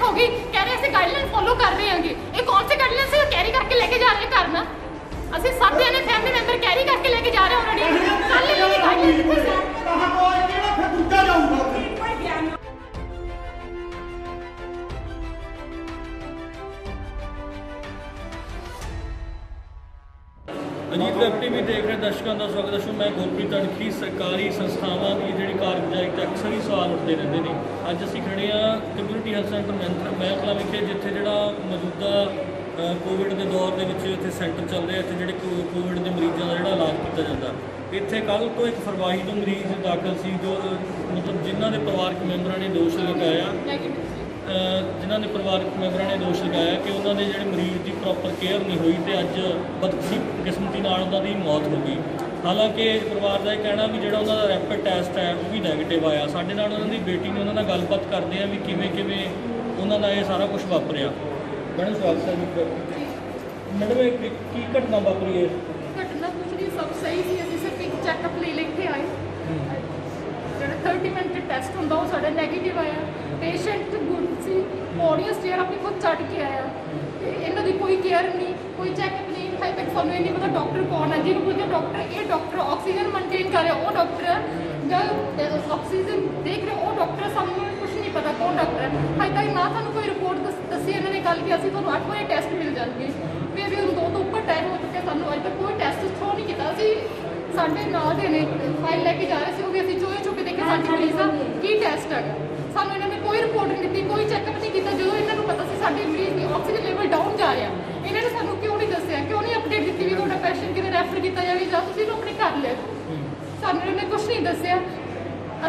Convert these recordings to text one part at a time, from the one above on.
Death हो गई, कह रहे ऐसे गाइडलाइन फॉलो कर रहे हैं। ये कौन से गाइडलाइन से कैरी करके लेके जा रहे हैं घर ना? ਅਸੀਂ ਸਭ ਜਣੇ ਫੈਮਿਲੀ ਮੈਂਬਰ ਕੈਰੀ ਕਰਕੇ ਲੈ ਕੇ ਜਾ ਰਹੇ ਆਲਰੇਡੀ। ਕੱਲ ਹੀ ਮੇਰੀ ਗਾਈਡਲਾਈਨ ਕਿੱਥੇ ਸੀ? ਕਹਾਂ ਕੋਈ ਕਿਹੜਾ ਫਿਰ ਦੂਜਾ ਜਾਊਗਾ ਉੱਥੇ। ਅਜੀਤ ਵੈਬ ਟੀਵੀ ਦੇਖ ਰਹੇ ਦਰਸ਼ਕਾਂ ਦਾ ਸਵਾਗਤ ਹੈ। ਮੈਂ ਗੁਰਪ੍ਰੀਤ ਅਣਖੀ। ਸਰਕਾਰੀ ਸੰਸਥਾਵਾਂ ਦੀ ਜਿਹੜੀ ਕਾਰਗੁਜ਼ਾਰੀ ਤੇ ਅਕਸਰ ਹੀ ਸਵਾਲ ਉੱਠਦੇ ਰਹਿੰਦੇ ਨੇ। ਅੱਜ ਅਸੀਂ ਖੜੇ ਹਾਂ ਕਮਿਊਨਿਟੀ ਹੈਲਥ ਸੈਂਟਰ ਮਹਿਕਲਾ ਵਿਖੇ, ਜਿੱਥੇ ਜਿਹੜਾ ਮੌਜੂਦਾ ਕੋਵਿਡ ਦੇ ਦੌਰ ਦੇ ਵਿੱਚ ਇੱਥੇ ਸੈਂਟਰ ਚੱਲ ਰਿਹਾ, ਇੱਥੇ ਜਿਹੜੇ ਕੋਵਿਡ ਦੇ ਮਰੀਜ਼ਾਂ ਦਾ ਜਿਹੜਾ ਇਲਾਜ ਕੀਤਾ ਜਾਂਦਾ। ਇੱਥੇ ਕੱਲ੍ਹ ਤੋਂ ਇੱਕ ਫਰਵਾਹੀ ਤੋਂ ਮਰੀਜ਼ ਦਾਖਲ ਸੀ, ਜੋ ਮਤਲਬ ਜਿਨ੍ਹਾਂ ਦੇ ਪਰਿਵਾਰਕ ਮੈਂਬਰਾਂ ਨੇ ਦੋਸ਼ ਲਗਾਇਆ ਕਿ ਉਹਨਾਂ ਦੇ ਜਿਹੜੇ ਮਰੀਜ਼ ਦੀ ਪ੍ਰੋਪਰ ਕੇਅਰ ਨਹੀਂ ਹੋਈ ਤੇ ਅੱਜ ਬਦਕਿਸਮਤੀ ਨਾਲ ਉਹਨਾਂ ਦੀ ਮੌਤ ਹੋ ਗਈ। ਹਾਲਾਂਕਿ ਪਰਿਵਾਰ ਦਾ ਇਹ ਕਹਿਣਾ ਵੀ ਜਿਹੜਾ ਉਹਨਾਂ ਦਾ ਰੈਪਿਡ ਟੈਸਟ ਹੈ ਉਹ ਵੀ ਨੈਗੇਟਿਵ ਆਇਆ। ਸਾਡੇ ਨਾਲ ਉਹਨਾਂ ਦੀ ਬੇਟੀ ਨੇ, ਉਹਨਾਂ ਨਾਲ ਗੱਲਬਾਤ ਕਰਦੇ ਆ ਵੀ ਕਿਵੇਂ ਉਹਨਾਂ ਦਾ ਇਹ ਸਾਰਾ ਕੁਝ ਵਾਪਰਿਆ। ਮੈਡਮ ਸਵਾਗਤ ਹੈ ਜੀ। ਮੈਡਮ ਇਹ ਕੀ ਘਟਨਾ ਵਾਪਰੀ ਹੈ? ਘਟਨਾ ਕੁਝ ਨਹੀਂ, ਸਭ ਸਹੀ ਸੀ। ਅਸੀਂ ਸਿਰਫ ਇੱਕ ਚੈੱਕਅਪ ਲਈ ਲੈ ਕੇ ਆਏ। ਜਿਹੜਾ 30 ਮਿੰਟ ਟੈਸਟ ਹੁੰਦਾ ਉਹ ਸਾਡਾ ਨੈਗੇਟਿਵ ਆਇਆ। ਪੇਸ਼ੈਂਟ ਗੁੱਡ ਸੀ, ਪੌੜੀਆਂ ਸਟੇਅਰ ਆਪਣੀ ਖੁਦ ਚੜ੍ਹ ਕੇ ਆਇਆ ਤੇ ਇਹਨਾਂ ਦੀ ਕੋਈ ਕੇਅਰ ਨਹੀਂ, ਕੋਈ ਚੈੱਕਅਪ ਨਹੀਂ। ਹਜੇ ਤੱਕ ਸਾਨੂੰ ਇਹ ਨਹੀਂ ਪਤਾ ਡਾਕਟਰ ਕੌਣ ਹੈ। ਜਿਹਨੂੰ ਪੁੱਛਿਆ ਡਾਕਟਰ, ਇਹ ਡਾਕਟਰ ਆਕਸੀਜਨ ਮੇਨਟੇਨ ਕਰ ਰਿਹਾ, ਉਹ ਡਾਕਟਰ ਜਾਂ ਆਕਸੀਜਨ ਦੇਖ ਰਿਹਾ, ਉਹ ਡਾਕਟਰ। ਸਾਨੂੰ ਕੁਝ ਨਹੀਂ ਪਤਾ ਕੌਣ ਡਾਕਟਰ ਹੈ। ਹਜੇ ਤੱਕ ਨਾ ਸਾਨੂੰ ਕੋਈ ਰਿਪੋਰਟ ਦੱਸੀ ਇਹਨਾਂ ਨੇ ਕੱਲ੍ਹ ਕਿ ਅਸੀਂ ਤੁਹਾਨੂੰ 8 ਵਜੇ ਟੈਸਟ ਮਿਲ ਜਾਣਗੇ। ਫਿਰ ਵੀ ਹੁਣ 2 ਤੋਂ ਉੱਪਰ ਟਾਈਮ ਹੋ ਚੁੱਕਿਆ, ਸਾਨੂੰ ਅੱਜ ਤੱਕ ਕੋਈ ਟੈਸਟ ਥਰੋ ਨਹੀਂ ਕੀਤਾ। ਅਸੀਂ ਸਾਡੇ ਨਾਲ ਦੇ ਨੇ ਫਾਈਲ ਲੈ ਕੇ ਜਾ ਰਹੇ ਸੀ, ਉਹ ਵੀ ਅਸੀਂ ਚੋਏ ਚੁੱਕ ਕੇ ਦੇਖੇ ਸਾਡੀ ਮਰੀਜ਼ ਦਾ ਕੀ ਟੈਸਟ ਹੈਗਾ। ਸਾਨੂੰ ਇਹਨਾਂ ਨੇ ਕੋਈ ਰਿਪੋਰਟ ਨਹੀਂ ਦਿੱਤੀ, ਕੋਈ ਚੈੱਕਅਪ ਨਹੀਂ ਕੀਤਾ। ਜਦੋਂ ਇਹਨਾਂ ਨੂੰ ਪਤਾ ਸੀ ਸਾਡੇ ਮਰੀਜ਼ ਦੀ ਆਕਸੀਜਨ ਲੈਵਲ ਡਾਊਨ ਜਾ ਰਿਹਾ, ਇਹਨਾਂ ਨੇ ਸਾਨੂੰ ਕਿਉਂ ਨਹੀਂ ਦੱਸਿਆ, ਕਿਉਂ ਨਹੀਂ ਅਪਡੇਟ ਦਿੱਤੀ ਵੀ ਤੁਹਾਡਾ ਪੇਸ਼ੈਂਟ ਕਿਵੇਂ ਰੈਫਰ ਕੀਤਾ ਜਾਵੇ ਜਾਂ ਤੁਸੀਂ ਇਹਨੂੰ ਆਪਣੇ ਘਰ ਲੈ ਜਾਓ। ਸਾਨੂੰ ਇਹਨਾਂ ਨੇ ਕੁਝ ਨਹੀਂ ਦੱਸਿਆ।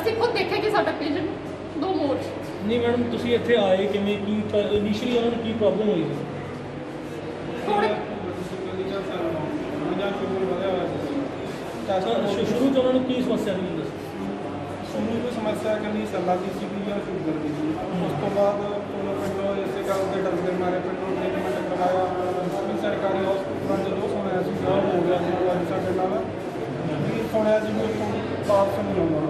ਅਸੀਂ ਖੁਦ ਦੇਖਿਆ ਕਿ ਸਾਡਾ ਪੇਸ਼ੈਂਟ 2 ਮੋਰ। ਨਹੀਂ ਮੈਡਮ, ਤੁਸੀਂ ਇੱਥੇ ਆਏ ਕਿਵੇਂ? ਕੀ ਇਨੀਸ਼ੀਅਲੀ ਉਹਨਾਂ ਨੂੰ ਕੀ ਪ੍ਰੋਬਲਮ ਹੋਈ ਸੀ? ਸ਼ੁਰੂ ਤੋਂ ਉਹਨਾਂ ਨੂੰ ਕੀ ਸਮੱਸਿਆ ਸੀ? ਸ਼ੁਰੂ ਤੋਂ ਸਮੱਸਿਆ ਕਹਿੰਦੀ ਸੱਲਾ ਦੀ ਸੀ ਜਾਂ ਸ਼ੂਗਰ ਦੀ ਸੀ। ਉਸ ਤੋਂ ਬਾਅਦ ਪਿੰਡੋਂ ਇਸੇ ਗੱਲ ਦੇ ਡਰ ਦੇ ਮਾਰੇ ਪਿੰਡੋਂ ਟ੍ਰੀਟਮੈਂਟ ਕਰਵਾਇਆ। ਵੀ ਸਰਕਾਰੀ ਹਸਪਤਾਲਾਂ 'ਚ ਜੋ ਸੁਣਿਆ ਸੀ ਉਹ ਹੋ ਗਿਆ ਸੀ। ਅੱਜ ਸਾਡੇ ਨਾਲ ਵੀ ਸੁਣਿਆ ਸੀ ਵੀ ਵਾਪਸ ਨਹੀਂ ਆਉਂਦਾ।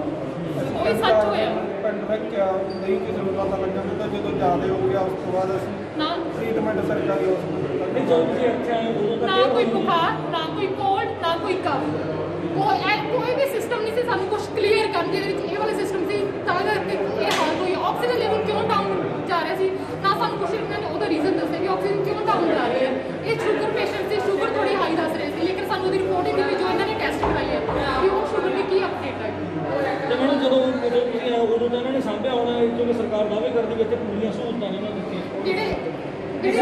ਉਹ ਸੱਚ ਹੋਇਆ। ਪਿੰਡ ਰੱਖਿਆ ਨਹੀਂ ਕਿਸੇ ਨੂੰ ਪਤਾ ਲੱਗਾ, ਨਹੀਂ ਤਾਂ ਜਦੋਂ ਜ਼ਿਆਦਾ ਹੋ ਗਿਆ ਉਸ ਤੋਂ ਬਾਅਦ ਅਸੀਂ ਟ੍ਰੀਟਮੈਂਟ ਸਰਕਾਰੀ ਹਸਪਤਾਲ ਨਹੀਂ, ਜਦੋਂ ਤੁਸੀਂ ਇੱਥੇ ਆਏ ਉਦੋਂ ਨਾ ਕੋਈ ਬੁਖਾਰ, ਨਾ ਕੋਈ ਕੋਲਡ, ਨਾ ਕੋਈ ਕਫ, ਕੋਈ ਵੀ ਸਿਸਟਮ ਨਹੀਂ ਸੀ ਸਾਨੂੰ ਕੁਝ ਕਲੀਅਰ ਕਰਨ ਦੇ ਵਿੱਚ। ਇਹ ਵਾਲਾ ਸਿਸਟਮ ਸੀ ਤਾਂ ਕਰਕੇ ਇਹ ਹਾਲ ਹੋਈ। ਆਕਸੀਜਨ ਲੈਵਲ ਕਿਉਂ ਡਾਊਨ ਜਾ ਰਿਹਾ ਸੀ, ਨਾ ਸਾਨੂੰ ਕੁਝ ਇਹਨਾਂ ਨੇ ਉਹਦਾ ਰੀਜ਼ਨ ਦੱਸਿਆ ਕਿ ਆਕਸੀਜਨ ਕਿਉਂ ਡਾਊਨ ਜਾ ਰਹੀ ਹੈ। ਇਹ ਸ਼ੂਗਰ ਪੇਸ਼ੈਂਟ ਸੀ, ਸ਼ੂਗਰ ਥੋੜੀ ਹਾਈ ਦੱਸ ਰਹੇ ਸੀ, ਲੇਕਿਨ ਸਾਨੂੰ ਉਹਦੀ ਰਿਪੋਰਟ ਹੀ ਦਿੱਤੀ ਜੋ ਇਹਨਾਂ ਨੇ ਟੈਸਟ ਕਰਾਈ ਹੈ ਕਿ ਉਹ ਸ਼ੂਗਰ ਦੀ ਕੀ ਅਪਡੇਟ ਹੈ। ਤੇ ਮੈਨੂੰ ਜਦੋਂ ਤੁਸੀਂ ਆਏ ਉਦੋਂ ਤਾਂ ਇਹਨਾਂ ਨੇ ਸਾਂਭਿਆ ਹੋਣਾ, ਕਿਉਂਕਿ ਸਰਕਾਰ ਦਾਅਵੇ ਕਰਦੀ ਵਿੱਚ ਪੂਰੀਆਂ ਸਹੂਲਤਾਂ ਨੇ ਉਹਨਾਂ ਦਿੱਤੀਆਂ। ਜਿਹੜੇ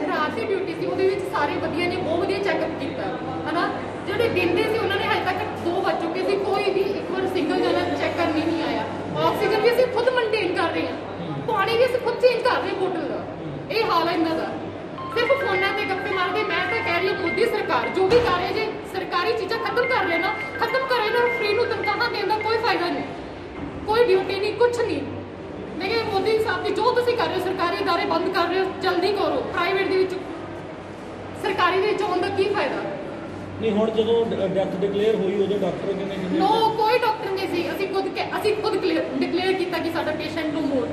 ਰਾਤ ਦੀ ਡਿਊਟੀ ਸੀ ਉਹਦੇ ਵਿੱਚ ਸਾਰੇ ਵਧੀਆ ਨੇ, ਬਹੁਤ ਵਧੀਆ ਚੈੱਕਅਪ ਕੀਤਾ ਹੈ ਨਾ। ਜਿਹੜੇ ਦਿਨ ਦੇ ਸੀ ਉਹਨਾਂ ਨੇ ਹਜੇ ਤੱਕ 2 ਵੱਜ ਚੁੱਕੇ ਸੀ, ਕੋਈ ਵੀ ਇੱਕ ਵਾਰ ਸਿੰਗਲ ਜਣਾ ਚੈੱਕ ਕਰਨ ਨਹੀਂ ਆਇਆ। ਆਕਸੀਜਨ ਵੀ ਅਸੀਂ ਖੁਦ ਮੇਨਟੇਨ ਕਰ ਰਹੇ ਹਾਂ, ਪਾਣੀ ਵੀ ਅਸੀਂ ਖੁਦ ਚੇਂਜ ਕਰ ਰਹੇ ਹਾਂ ਬੋਟਲ ਦਾ। ਇਹ ਹਾਲ ਹੈ ਇਹਨਾਂ ਦਾ। ਸਿਰਫ ਫੋਨਾਂ ਤੇ ਗੱਪੇ ਮਾਰਦੇ। ਮੈਂ ਤਾਂ ਕਹਿ ਰਹੀ ਹਾਂ ਮੋਦੀ ਸਰਕਾਰ ਜੋ ਵੀ ਕਰ ਰਹੀ, ਜੇ ਸਰਕਾਰੀ ਚੀਜ਼ਾਂ ਖਤਮ ਕਰ ਰਹੇ ਨਾ, ਖਤਮ ਕਰੇ ਨਾ। ਫ੍ਰੀ ਨੂੰ ਤਨਖਾਹਾਂ ਦੇਣ ਦਾ ਕੋਈ ਫਾਇਦਾ ਨਹੀਂ, ਕੋਈ ਡਿਊਟੀ ਨਹੀਂ, ਕੁਛ ਨਹੀਂ। ਲੇਕਿਨ ਮੋਦੀ ਸਾਹਿਬ ਜੀ ਜੋ ਤੁਸੀਂ ਕਰ ਰਹੇ ਹੋ, ਸਰਕਾਰੀ ਅਦਾਰੇ ਬੰਦ ਕਰ ਰਹੇ ਹੋ, ਜਲਦੀ ਕਰੋ। ਪ੍ਰਾਈਵੇਟ ਦੇ ਵਿੱਚ ਸਰਕਾਰੀ ਦੇ ਵਿੱਚ ਆਉਣ ਦਾ ਕੀ ਫਾਇਦਾ? ਨਹੀਂ, ਹੁਣ ਜਦੋਂ ਡੈਥ ਡਿਕਲੇਅਰ ਹੋਈ ਉਦੋਂ ਡਾਕਟਰ ਕਿਵੇਂ? ਨੋ, ਕੋਈ ਡਾਕਟਰ ਨਹੀਂ ਸੀ। ਅਸੀਂ ਖੁਦ ਡਿਕਲੇਅਰ ਕੀਤਾ ਕਿ ਸਾਡਾ ਪੇਸ਼ੈਂਟ ਨੂੰ ਮੋਰ।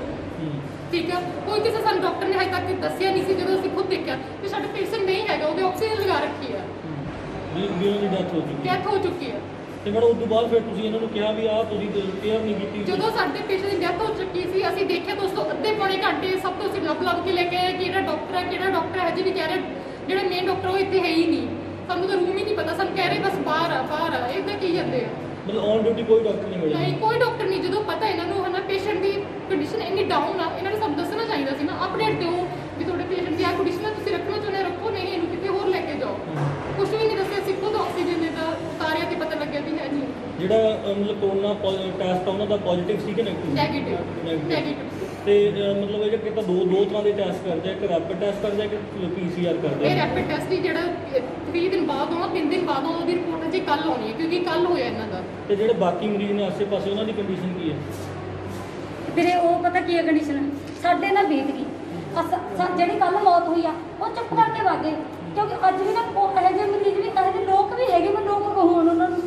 ਠੀਕ ਹੈ, ਕੋਈ ਕਿਸੇ ਸਾਨੂੰ ਡਾਕਟਰ ਨੇ ਹਜੇ ਤੱਕ ਦੱਸਿਆ ਨਹੀਂ ਸੀ। ਜਦੋਂ ਅਸੀਂ ਖੁਦ ਦੇਖਿਆ ਕਿ ਸਾਡਾ ਪੇਸ਼ੈਂਟ ਨਹੀਂ ਹੈਗਾ, ਉਹਦੇ ਆਕਸੀਜਨ ਲਗਾ ਰੱਖੀ ਹੈ, ਡੈਥ ਹੋ ਚੁੱਕੀ ਹੈ। ਤੇ ਮੈਡਮ ਉਸ ਤੋਂ ਬਾਅਦ ਫਿਰ ਤੁਸੀਂ ਇਹਨਾਂ ਨੂੰ ਕਿਹਾ ਵੀ ਆਹ ਤੁਸੀਂ ਕੇਅਰ ਨਹੀਂ ਕੀਤੀ? ਜਦੋਂ ਸਾਡੇ ਪੇਸ਼ੈਂਟ ਦੀ ਡੈਥ ਹੋ ਚੁੱਕੀ ਸੀ, ਅਸੀਂ ਦੇਖਿਆ ਦੋਸਤੋ ਅੱਧੇ ਪੌਣੇ ਘੰਟੇ ਸਭ ਤੋਂ ਅਸੀਂ ਲੱਭ ਕੇ ਲੈ ਕੇ ਆਏ ਕਿ ਕਿਹੜਾ ਡਾਕਟਰ ਹੈ। ਜੀ ਵੀ ਕਹਿ ਰਹੇ ਜਿਹੜਾ ਮੇਨ ਡਾਕਟਰ ਉਹ ਇੱਥੇ ਹੈ ਹੀ ਨਹੀਂ, ਸਾਨੂੰ ਤਾਂ ਰੂਮ ਹੀ ਨਹੀਂ ਪਤਾ। ਸਾਨੂੰ ਕਹਿ ਰਹੇ ਬਸ ਬਾਹਰ ਆ। ਇੱਦਾਂ ਕੀ ਜਾਂਦੇ ਆ? ਮਤਲਬ ਔਨ ਡਿਊਟੀ ਕੋਈ ਡਾਕਟਰ ਨਹੀਂ ਮਿਲਿਆ? ਨਹੀਂ, ਕੋਈ ਡਾਕਟਰ ਨਹੀਂ। ਜਦੋਂ ਪਤਾ ਇਹਨਾਂ ਨੂੰ ਹੈ ਨਾ ਪੇਸ਼ੈਂਟ ਦੀ ਕੰਡੀਸ਼ਨ ਇੰਨੀ ਡਾਊਨ ਆ, ਇਹਨਾਂ ਨੂੰ ਸਾਨੂੰ ਦੱਸਣਾ ਚਾਹੀਦਾ ਸੀ ਨਾ। ਅਪਡੇਟ ਦਿਓ ਵੀ ਤੁਹਾਡੇ ਪੇਸ਼ੈਂਟ ਦੀ ਆ ਕੰਡੀਸ਼ਨ ਹੈ, ਤੁਸੀਂ ਰੱਖਣਾ ਚਾਹੁੰਦੇ ਰੱਖੋ, ਨਹੀਂ ਇਹਨੂੰ ਕਿਤੇ ਹੋਰ ਲੈ ਕੇ ਜਾਓ। ਕੁਝ ਵੀ ਨਹੀਂ ਦੱਸਿਆ। ਅਸੀਂ ਖੁਦ ਆਕਸੀਜਨ ਦੇ ਤਾਂ ਉਤਾਰਿਆ ਤੇ ਪਤਾ ਲੱਗਿਆ ਵੀ ਹੈ ਨਹੀਂ। ਜਿਹੜਾ ਮਤਲਬ ਕੋਰੋਨਾ ਟੈਸਟ ਉਹਨਾਂ ਦਾ ਪੋਜ਼ਿਟਿਵ ਸੀ ਕਿ ਨੈਗੇਟਿਵ। ਤੇ ਮਤਲਬ ਇਹ ਕਿ ਦੋ ਤਰ੍ਹਾਂ ਦੇ ਟੈਸਟ ਕਰਦੇ ਆ, ਇੱਕ ਰੈਪਿਡ ਟੈਸਟ ਕਰਦੇ ਆ, ਇੱਕ PCR ਕਰਦੇ ਆ। ਇਹ ਰੈਪਿਡ ਟੈਸਟ ਹੀ ਜਿਹੜਾ 3 ਦਿਨ ਬਾਅਦ ਆਉਣਾ, 3 ਦਿਨ ਬਾਅਦ ਉਹਦੀ ਰਿਪੋਰਟ ਅਜੇ ਕੱਲ ਆਉਣੀ ਹੈ, ਕਿਉਂਕਿ ਕੱਲ ਹੋਇਆ ਇਹਨਾਂ ਦਾ। ਤੇ ਜਿਹੜੇ ਬਾਕੀ ਮਰੀਜ਼ ਨੇ ਆਸੇ-ਪਾਸੇ ਉਹਨਾਂ ਦੀ ਕੰਡੀਸ਼ਨ ਕੀ ਹੈ? ਵੀਰੇ ਉਹ ਪਤਾ ਕੀ ਹੈ ਕੰਡੀਸ਼ਨ ਸਾਡੇ ਨਾਲ ਬੀਤ ਗਈ। ਜਿਹੜੀ ਕੱਲ ਮੌਤ ਹੋਈ ਆ ਉਹ ਚੁੱਪ ਕਰਕੇ ਵਾਗੇ, ਕਿਉਂਕਿ ਅੱਜ ਵੀ ਨਾ ਇਹੋ ਜਿਹੇ ਮਰੀਜ਼ ਵੀ, ਇਹੋ ਜਿਹੇ ਲੋਕ ਵੀ ਹੈਗੇ। ਮੈਂ ਲੋਕ ਕਹੂੰ ਉਹਨਾਂ ਨੂੰ,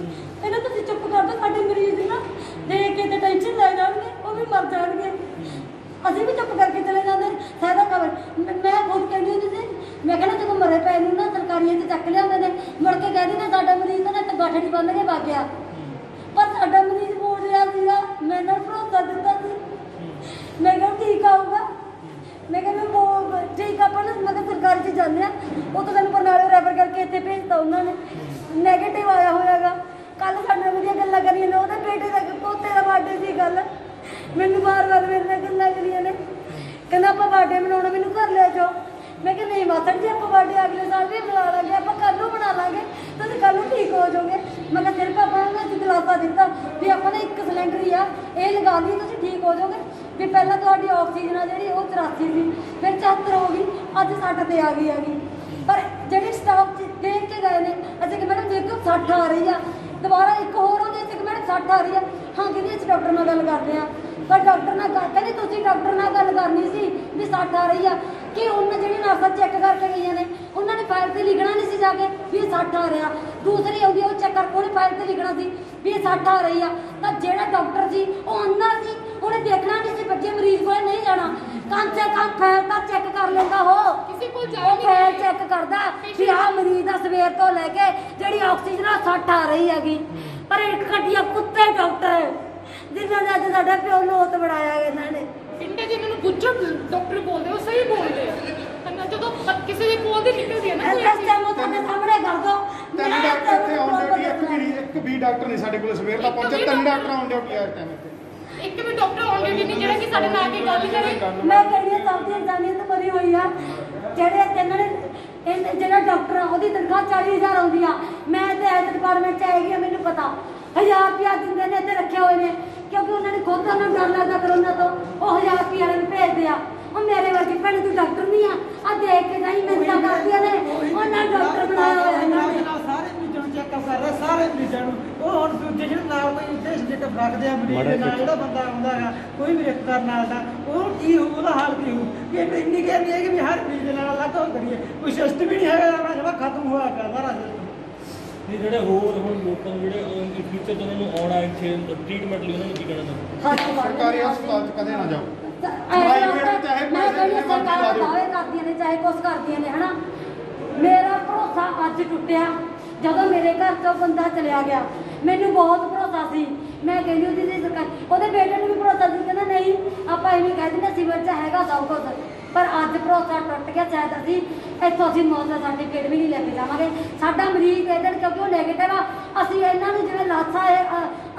ਇਹਨਾਂ ਤੁਸੀਂ ਚੁੱਪ ਕਰ ਦਿਓ। ਸਾਡੇ ਮਰੀਜ਼ ਨਾ ਦੇਖ ਕੇ ਤੇ ਟੈਨਸ਼ਨ ਲੈ ਜਾਣਗੇ, ਉਹ ਵੀ ਮਰ ਜਾਣਗੇ। ਅਸੀਂ ਵੀ ਚੁੱਪ ਕਰਕੇ ਚਲੇ ਜਾਂਦੇ ਸਾਡਾ ਖਬਰ ਮੈਂ ਖੁਦ ਕਹਿੰਦੀ ਹੁੰਦੀ ਸੀ ਮੈਂ ਕਹਿੰਦਾ ਜਦੋਂ ਮਰੇ ਪਏ ਨੂੰ ਨਾ ਸਰਕਾਰੀਆਂ 'ਚ ਚੱਕ ਲਿਆਉਂਦੇ ਨੇ ਮੁੜ ਕੇ ਕਹਿੰਦੇ ਨੇ ਸਾਡਾ ਮਰੀਜ਼ ਤਾਂ ਨਾ ਗਾਠੜੀ ਬੰਨ ਕੇ ਵਗ ਗਿਆ ਪਰ ਸਾਡਾ ਮਰੀਜ਼ ਬੋਲ ਰਿਹਾ ਸੀਗਾ ਮੈਂ ਨਾਲ ਭਰੋਸਾ ਦਿੱਤਾ ਸੀ ਮੈਂ ਕਿਹਾ ਠੀਕ ਆਊਗਾ ਮੈਂ ਕਹਿੰਦਾ ਠੀਕ ਆਪਾਂ ਨਾ ਮੈਂ ਸਰਕਾਰੀ 'ਚ ਜਾਂਦੇ ਆ ਉਹ ਤਾਂ ਸਾਨੂੰ ਬਰਨਾਲੇ ਰੈਫਰ ਕਰਕੇ ਇੱਥੇ ਭੇਜਤਾ ਉਹਨਾਂ ਨੇ ਨੈਗੇਟਿਵ ਆਇਆ ਹੋਇਆਗਾ ਕੱਲ ਸਾਡੇ ਨਾਲ ਵਧੀਆ ਗੱਲਾਂ ਕਰੀਆਂ ਨੇ ਉਹਦੇ ਬੇਟੇ ਦਾ ਪੋਤੇ ਦਾ ਬਰਥਡੇ ਸੀ ਗੱਲ ਮੈਨੂੰ ਵਾਰ-ਵਾਰ ਮੇਰੇ ਨਾਲ ਗੱਲਾਂ ਕਰੀਆਂ ਨੇ ਕਹਿੰਦਾ ਆਪਾਂ ਬਰਥਡੇ ਮਨਾਉਣਾ ਮੈਨੂੰ ਘਰ ਲੈ ਜਾਓ ਮੈਂ ਕਿਹਾ ਨਹੀਂ ਮਾਸੜ ਜੀ ਆਪਾਂ ਬਰਥਡੇ ਅਗਲੇ ਸਾਲ ਵੀ ਮਨਾ ਲਾਂਗੇ ਆਪਾਂ ਕੱਲ੍ਹ ਨੂੰ ਬਣਾ ਲਾਂਗੇ ਤੁਸੀਂ ਕੱਲ੍ਹ ਨੂੰ ਠੀਕ ਹੋ ਜਾਓਗੇ ਮੈਂ ਕਿਹਾ ਸਿਰਫ ਆਪਾਂ ਨੂੰ ਅਸੀਂ ਦਿਲਾਸਾ ਦਿੱਤਾ ਵੀ ਆਪਾਂ ਨੇ ਇੱਕ ਸਿਲੰਡਰ ਹੀ ਆ ਇਹ ਲਗਾ ਲਈ ਤੁਸੀਂ ਠੀਕ ਹੋ ਜਾਓਗੇ ਵੀ ਪਹਿਲਾਂ ਤੁਹਾਡੀ ਆਕਸੀਜਨ ਆ ਜਿਹੜੀ ਉਹ 83 ਸੀ ਫਿਰ 74 ਹੋ ਗਈ ਅੱਜ 60 ਤੇ ਆ ਗਈ ਪਰ ਜਿਹੜੇ ਸਟਾਫ ਦੇਖ ਕੇ ਗਏ ਨੇ ਅਸੀਂ ਕਿ ਮੈਡਮ ਦੇਖੋ 60 ਆ ਰਹੀ ਆ ਦੁਬਾਰਾ ਇੱਕ ਹੋਰ ਉਹਦੇ ਚ ਮੈਡਮ 60 ਆ ਰਹੀ ਆ ਹਾਂ ਕਿਹਦੇ ਚ ਡਾਕਟਰ ਨਾਲ ਗੱਲ ਕਰਦੇ ਆ ਪਰ ਡਾਕਟਰ ਨਾਲ ਕਹਿੰਦੇ ਤੁਸੀਂ ਡਾਕਟਰ ਨਾਲ ਗੱਲ ਕਰਨੀ ਸੀ ਵੀ 60 ਆ ਰਹੀ ਆ ਕਿ ਉਹਨਾਂ ਜਿਹੜੀ ਨਰਸਾਂ ਚੈੱਕ ਕਰਕੇ ਗਈਆਂ ਨੇ ਉਹਨਾਂ ਨੇ ਫਾਈਲ ਤੇ ਲਿਖਣਾ ਨਹੀਂ ਸੀ ਜਾ ਕੇ ਵੀ ਇਹ 60 ਆ ਰਿਹਾ ਦੂਸਰੀ ਆਉਂਦੀ ਉਹ ਚੈੱਕ ਕਰਕੇ ਉਹਨੇ ਫਾਈਲ ਤੇ ਲਿਖਣਾ ਸੀ ਵੀ ਇਹ 60 ਆ ਰਹੀ ਆ ਤਾਂ ਜਿਹੜਾ ਡਾਕਟਰ ਸੀ ਉਹ ਅੰਦਰ ਸੀ ਉਹਨੇ ਦੇਖਣਾ ਨਹੀਂ ਸੀ ਬੱਚੇ ਮਰੀਜ਼ ਕੋਲ ਨਹੀਂ ਜਾਣਾ ਕਮ ਸੇ ਕਮ ਫਾਈਲ ਤਾਂ ਚੈੱਕ ਕਰ ਲੈਂਦਾ ਹੋ ਕਿਸੇ ਕੋਲ ਜਾਏ ਉਹ ਫਾਈਲ ਚੈੱਕ ਕਰਦਾ ਵੀ ਆਹ ਮਰੀਜ਼ ਦਾ ਸਵੇਰ ਤੋਂ ਲੈ ਕੇ ਜਿਹੜੀ ਆਕਸੀਜਨ 60 ਆ ਰਹੀ ਹੈਗੀ ਪਰ ਇੱਕ ਘਟੀਆ ਕੁੱਤੇ ਡਾਕਟਰ ਜਿਨ੍ਹਾਂ ਦਾ ਅੱਜ ਸਾਡਾ ਪਿਓ ਲੋਤ ਬਣਾਇਆ ਇਹਨਾਂ ਨੇ ਪਿੰਡੇ ਜਿਹਨਾਂ ਨੂੰ ਗੁੱਜਰ ਡਾਕਟਰ ਬੋਲਦੇ ਉਹ ਸਹੀ ਬੋਲਦੇ ਆ ਜਦੋਂ ਕਿਸੇ ਦੇ ਕੋਲ ਦੀ ਨਿਕਲਦੀ ਹੈ ਨਾ ਇਸ ਟਾਈਮ ਉਹ ਤੁਹਾਡੇ ਸਾਹਮਣੇ ਕਰ ਦੋ ਤਿੰਨ ਡਾਕਟਰ ਇੱਥੇ ਆਨ ਡਿਊਟੀ ਇੱਕ ਵੀ ਡਾਕਟਰ ਨਹੀਂ ਸਾਡੇ ਕੋਲ ਸਵੇਰ ਦਾ ਪਹੁੰਚੇ ਤਿੰਨ ਡਾਕਟਰ ਆਨ ਡਿਊਟੀ ਆ ਇਸ ਟਾਈਮ ਇੱਥੇ ਇੱਕ ਵੀ ਡਾਕਟਰ ਆਨ ਡਿਊਟੀ ਨਹੀਂ ਜਿਹੜਾ ਕਿ ਸਾਡੇ ਨਾਲ ਆ ਕੇ ਗੱਲ ਕਰੇ ਮੈਂ ਕਹਿੰਦੀ ਹਾਂ ਸਭ ਦੀ ਇਨਸਾਨੀਅਤ ਮਰੀ ਹੋਈ ਆ ਜਿਹੜੇ ਇਹਨਾਂ ਨੇ ਜਿਹੜਾ ਡਾਕਟਰ ਆ ਉਹਦੀ ਤਨਖਾਹ 40,000 ਆਉਂਦੀ ਆ ਮੈਂ ਤੇ ਹੈਲਥ ਡਿਪਾਰਟਮੈਂਟ 'ਚ ਆਏਗੀ ਮੈਨੂੰ ਪਤਾ 1000 ਰੁਪਇਆ ਦਿੰਦੇ ਨੇ ਇੱਥੇ ਰੱਖੇ ਹੋਏ ਨੇ ਕਿਉਂਕਿ ਉਹਨਾਂ ਨੇ ਖੁਦ ਉਹਨਾਂ ਨੂੰ ਡਰ ਲੱਗਦਾ ਕਰੋਨਾ ਤੋਂ ਉਹ 1000 ਰੁਪਇਆ ਵਾਲੇ ਨੂੰ ਭੇਜਦੇ ਆ ਉਹ ਮੇਰੇ ਵਰਗੀ ਭੈਣ ਤੂੰ ਡਾਕਟਰ ਨਹੀਂ ਆ ਦੇਖ ਕੇ ਨਹੀਂ ਮਿੰਤਾਂ ਕਰਦੀਆਂ ਨੇ ਉਹਨਾਂ ਡਾਕਟਰ ਬਣਾਇਆ ਹੋਇਆ ਇਹਨਾਂ ਨੇ ਸਾਰੇ ਮਰੀਜ਼ਾਂ ਨੂੰ ਚੈੱਕ ਕਰ ਰਿਹਾ ਸਾਰੇ ਮਰੀਜ਼ਾਂ ਨੂੰ ਉਹ ਹੁਣ ਦੂਜੇ ਜਿਹੜੇ ਨਾਲ ਕੋਈ ਟੈਸਟ ਚੈੱਕ ਰੱਖਦੇ ਆ ਮਰੀਜ਼ ਦੇ ਨਾਲ ਜਿਹੜਾ ਬੰਦਾ ਆਉਂਦਾ ਹੈ ਕੋਈ ਵੀ ਰਿਸ਼ਤੇਦਾਰ ਨਾਲ ਦਾ ਉਹ ਕੀ ਹੋਊ ਉਹਦਾ ਹਾਲ ਕੀ ਹੋਊ ਕਿ ਇੰਨੀ ਕਹਿ ਨਹੀਂ ਹੈ ਕਿ ਵੀ ਹਰ ਮਰੀਜ਼ ਦੇ ਨਾਲ ਅਲੱਗ ਹੋ ਕਰੀਏ ਕੋਈ ਸਿਸਟਮ ਵੀ ਨਹੀਂ ਹੈਗਾ ਆਪਣਾ ਜਿਹੜਾ ਖਤਮ ਹੋਇਆ ਪਿਆ ਸਾਰਾ ਸਿਸਟਮ ਜਿਹੜੇ ਹੋਰ ਹੁਣ ਲੋਕਾਂ ਨੂੰ ਜਿਹੜੇ ਫਿਊਚਰ ਤੋਂ ਉਹਨਾਂ ਨੂੰ ਆਉਣਾ ਇੱਥੇ ਟ੍ਰੀਟਮੈਂਟ ਲਈ ਉਹਨਾਂ ਨੂੰ ਕੀ ਕਹਿਣਾ ਚਾਹੁੰਦੇ ਸਰਕਾਰੀ ਹਸਪਤਾਲ 'ਚ ਕਦੇ ਨਾ ਜਾਓ ਮੈਂ ਕਹਿੰਦੀ ਸਰਕਾਰ ਦਾਅਵੇ ਕਰਦੀਆਂ ਨੇ ਚਾਹੇ ਕੁਛ ਕਰਦੀਆਂ ਨੇ ਹਨਾ ਮੇਰਾ ਭਰੋਸਾ ਅੱਜ ਟੁੱਟਿਆ ਜਦੋਂ ਮੇਰੇ ਘਰ ਤੋਂ ਬੰਦਾ ਚਲਿਆ ਗਿਆ ਮੈਨੂੰ ਬਹੁਤ ਭਰੋਸਾ ਸੀ ਮੈਂ ਕਹਿੰਦੀ ਹੁੰਦੀ ਸੀ ਸਰਕਾਰ ਉਹਦੇ ਬੇਟੇ ਨੂੰ ਵੀ ਭਰੋਸਾ ਸੀ ਕਹਿੰਦਾ ਨਹੀਂ ਆਪਾਂ ਐਵੇਂ ਕਹਿ ਦਿੰਦੇ ਸਿਵਲ 'ਚ ਹੈਗਾ ਸਭ ਕੁਝ ਪਰ ਅੱਜ ਭਰੋਸਾ ਟੁੱਟ ਗਿਆ ਸ਼ਾਇਦ ਇੱਥੋਂ ਅਸੀਂ ਮੌਤ ਦਾ ਸਰਟੀਫਿਕੇਟ ਵੀ ਨਹੀਂ ਲੈ ਕੇ ਜਾਵਾਂਗੇ ਸਾਡਾ ਮਰੀਜ਼ ਕਹਿੰਦੇ ਕਿਉਂਕਿ ਉਹ ਨੈਗੇਟਿਵ ਆ ਅਸੀਂ ਇਹਨਾਂ ਨੂੰ ਜਿਵੇਂ ਲਾਸ਼ਾਂ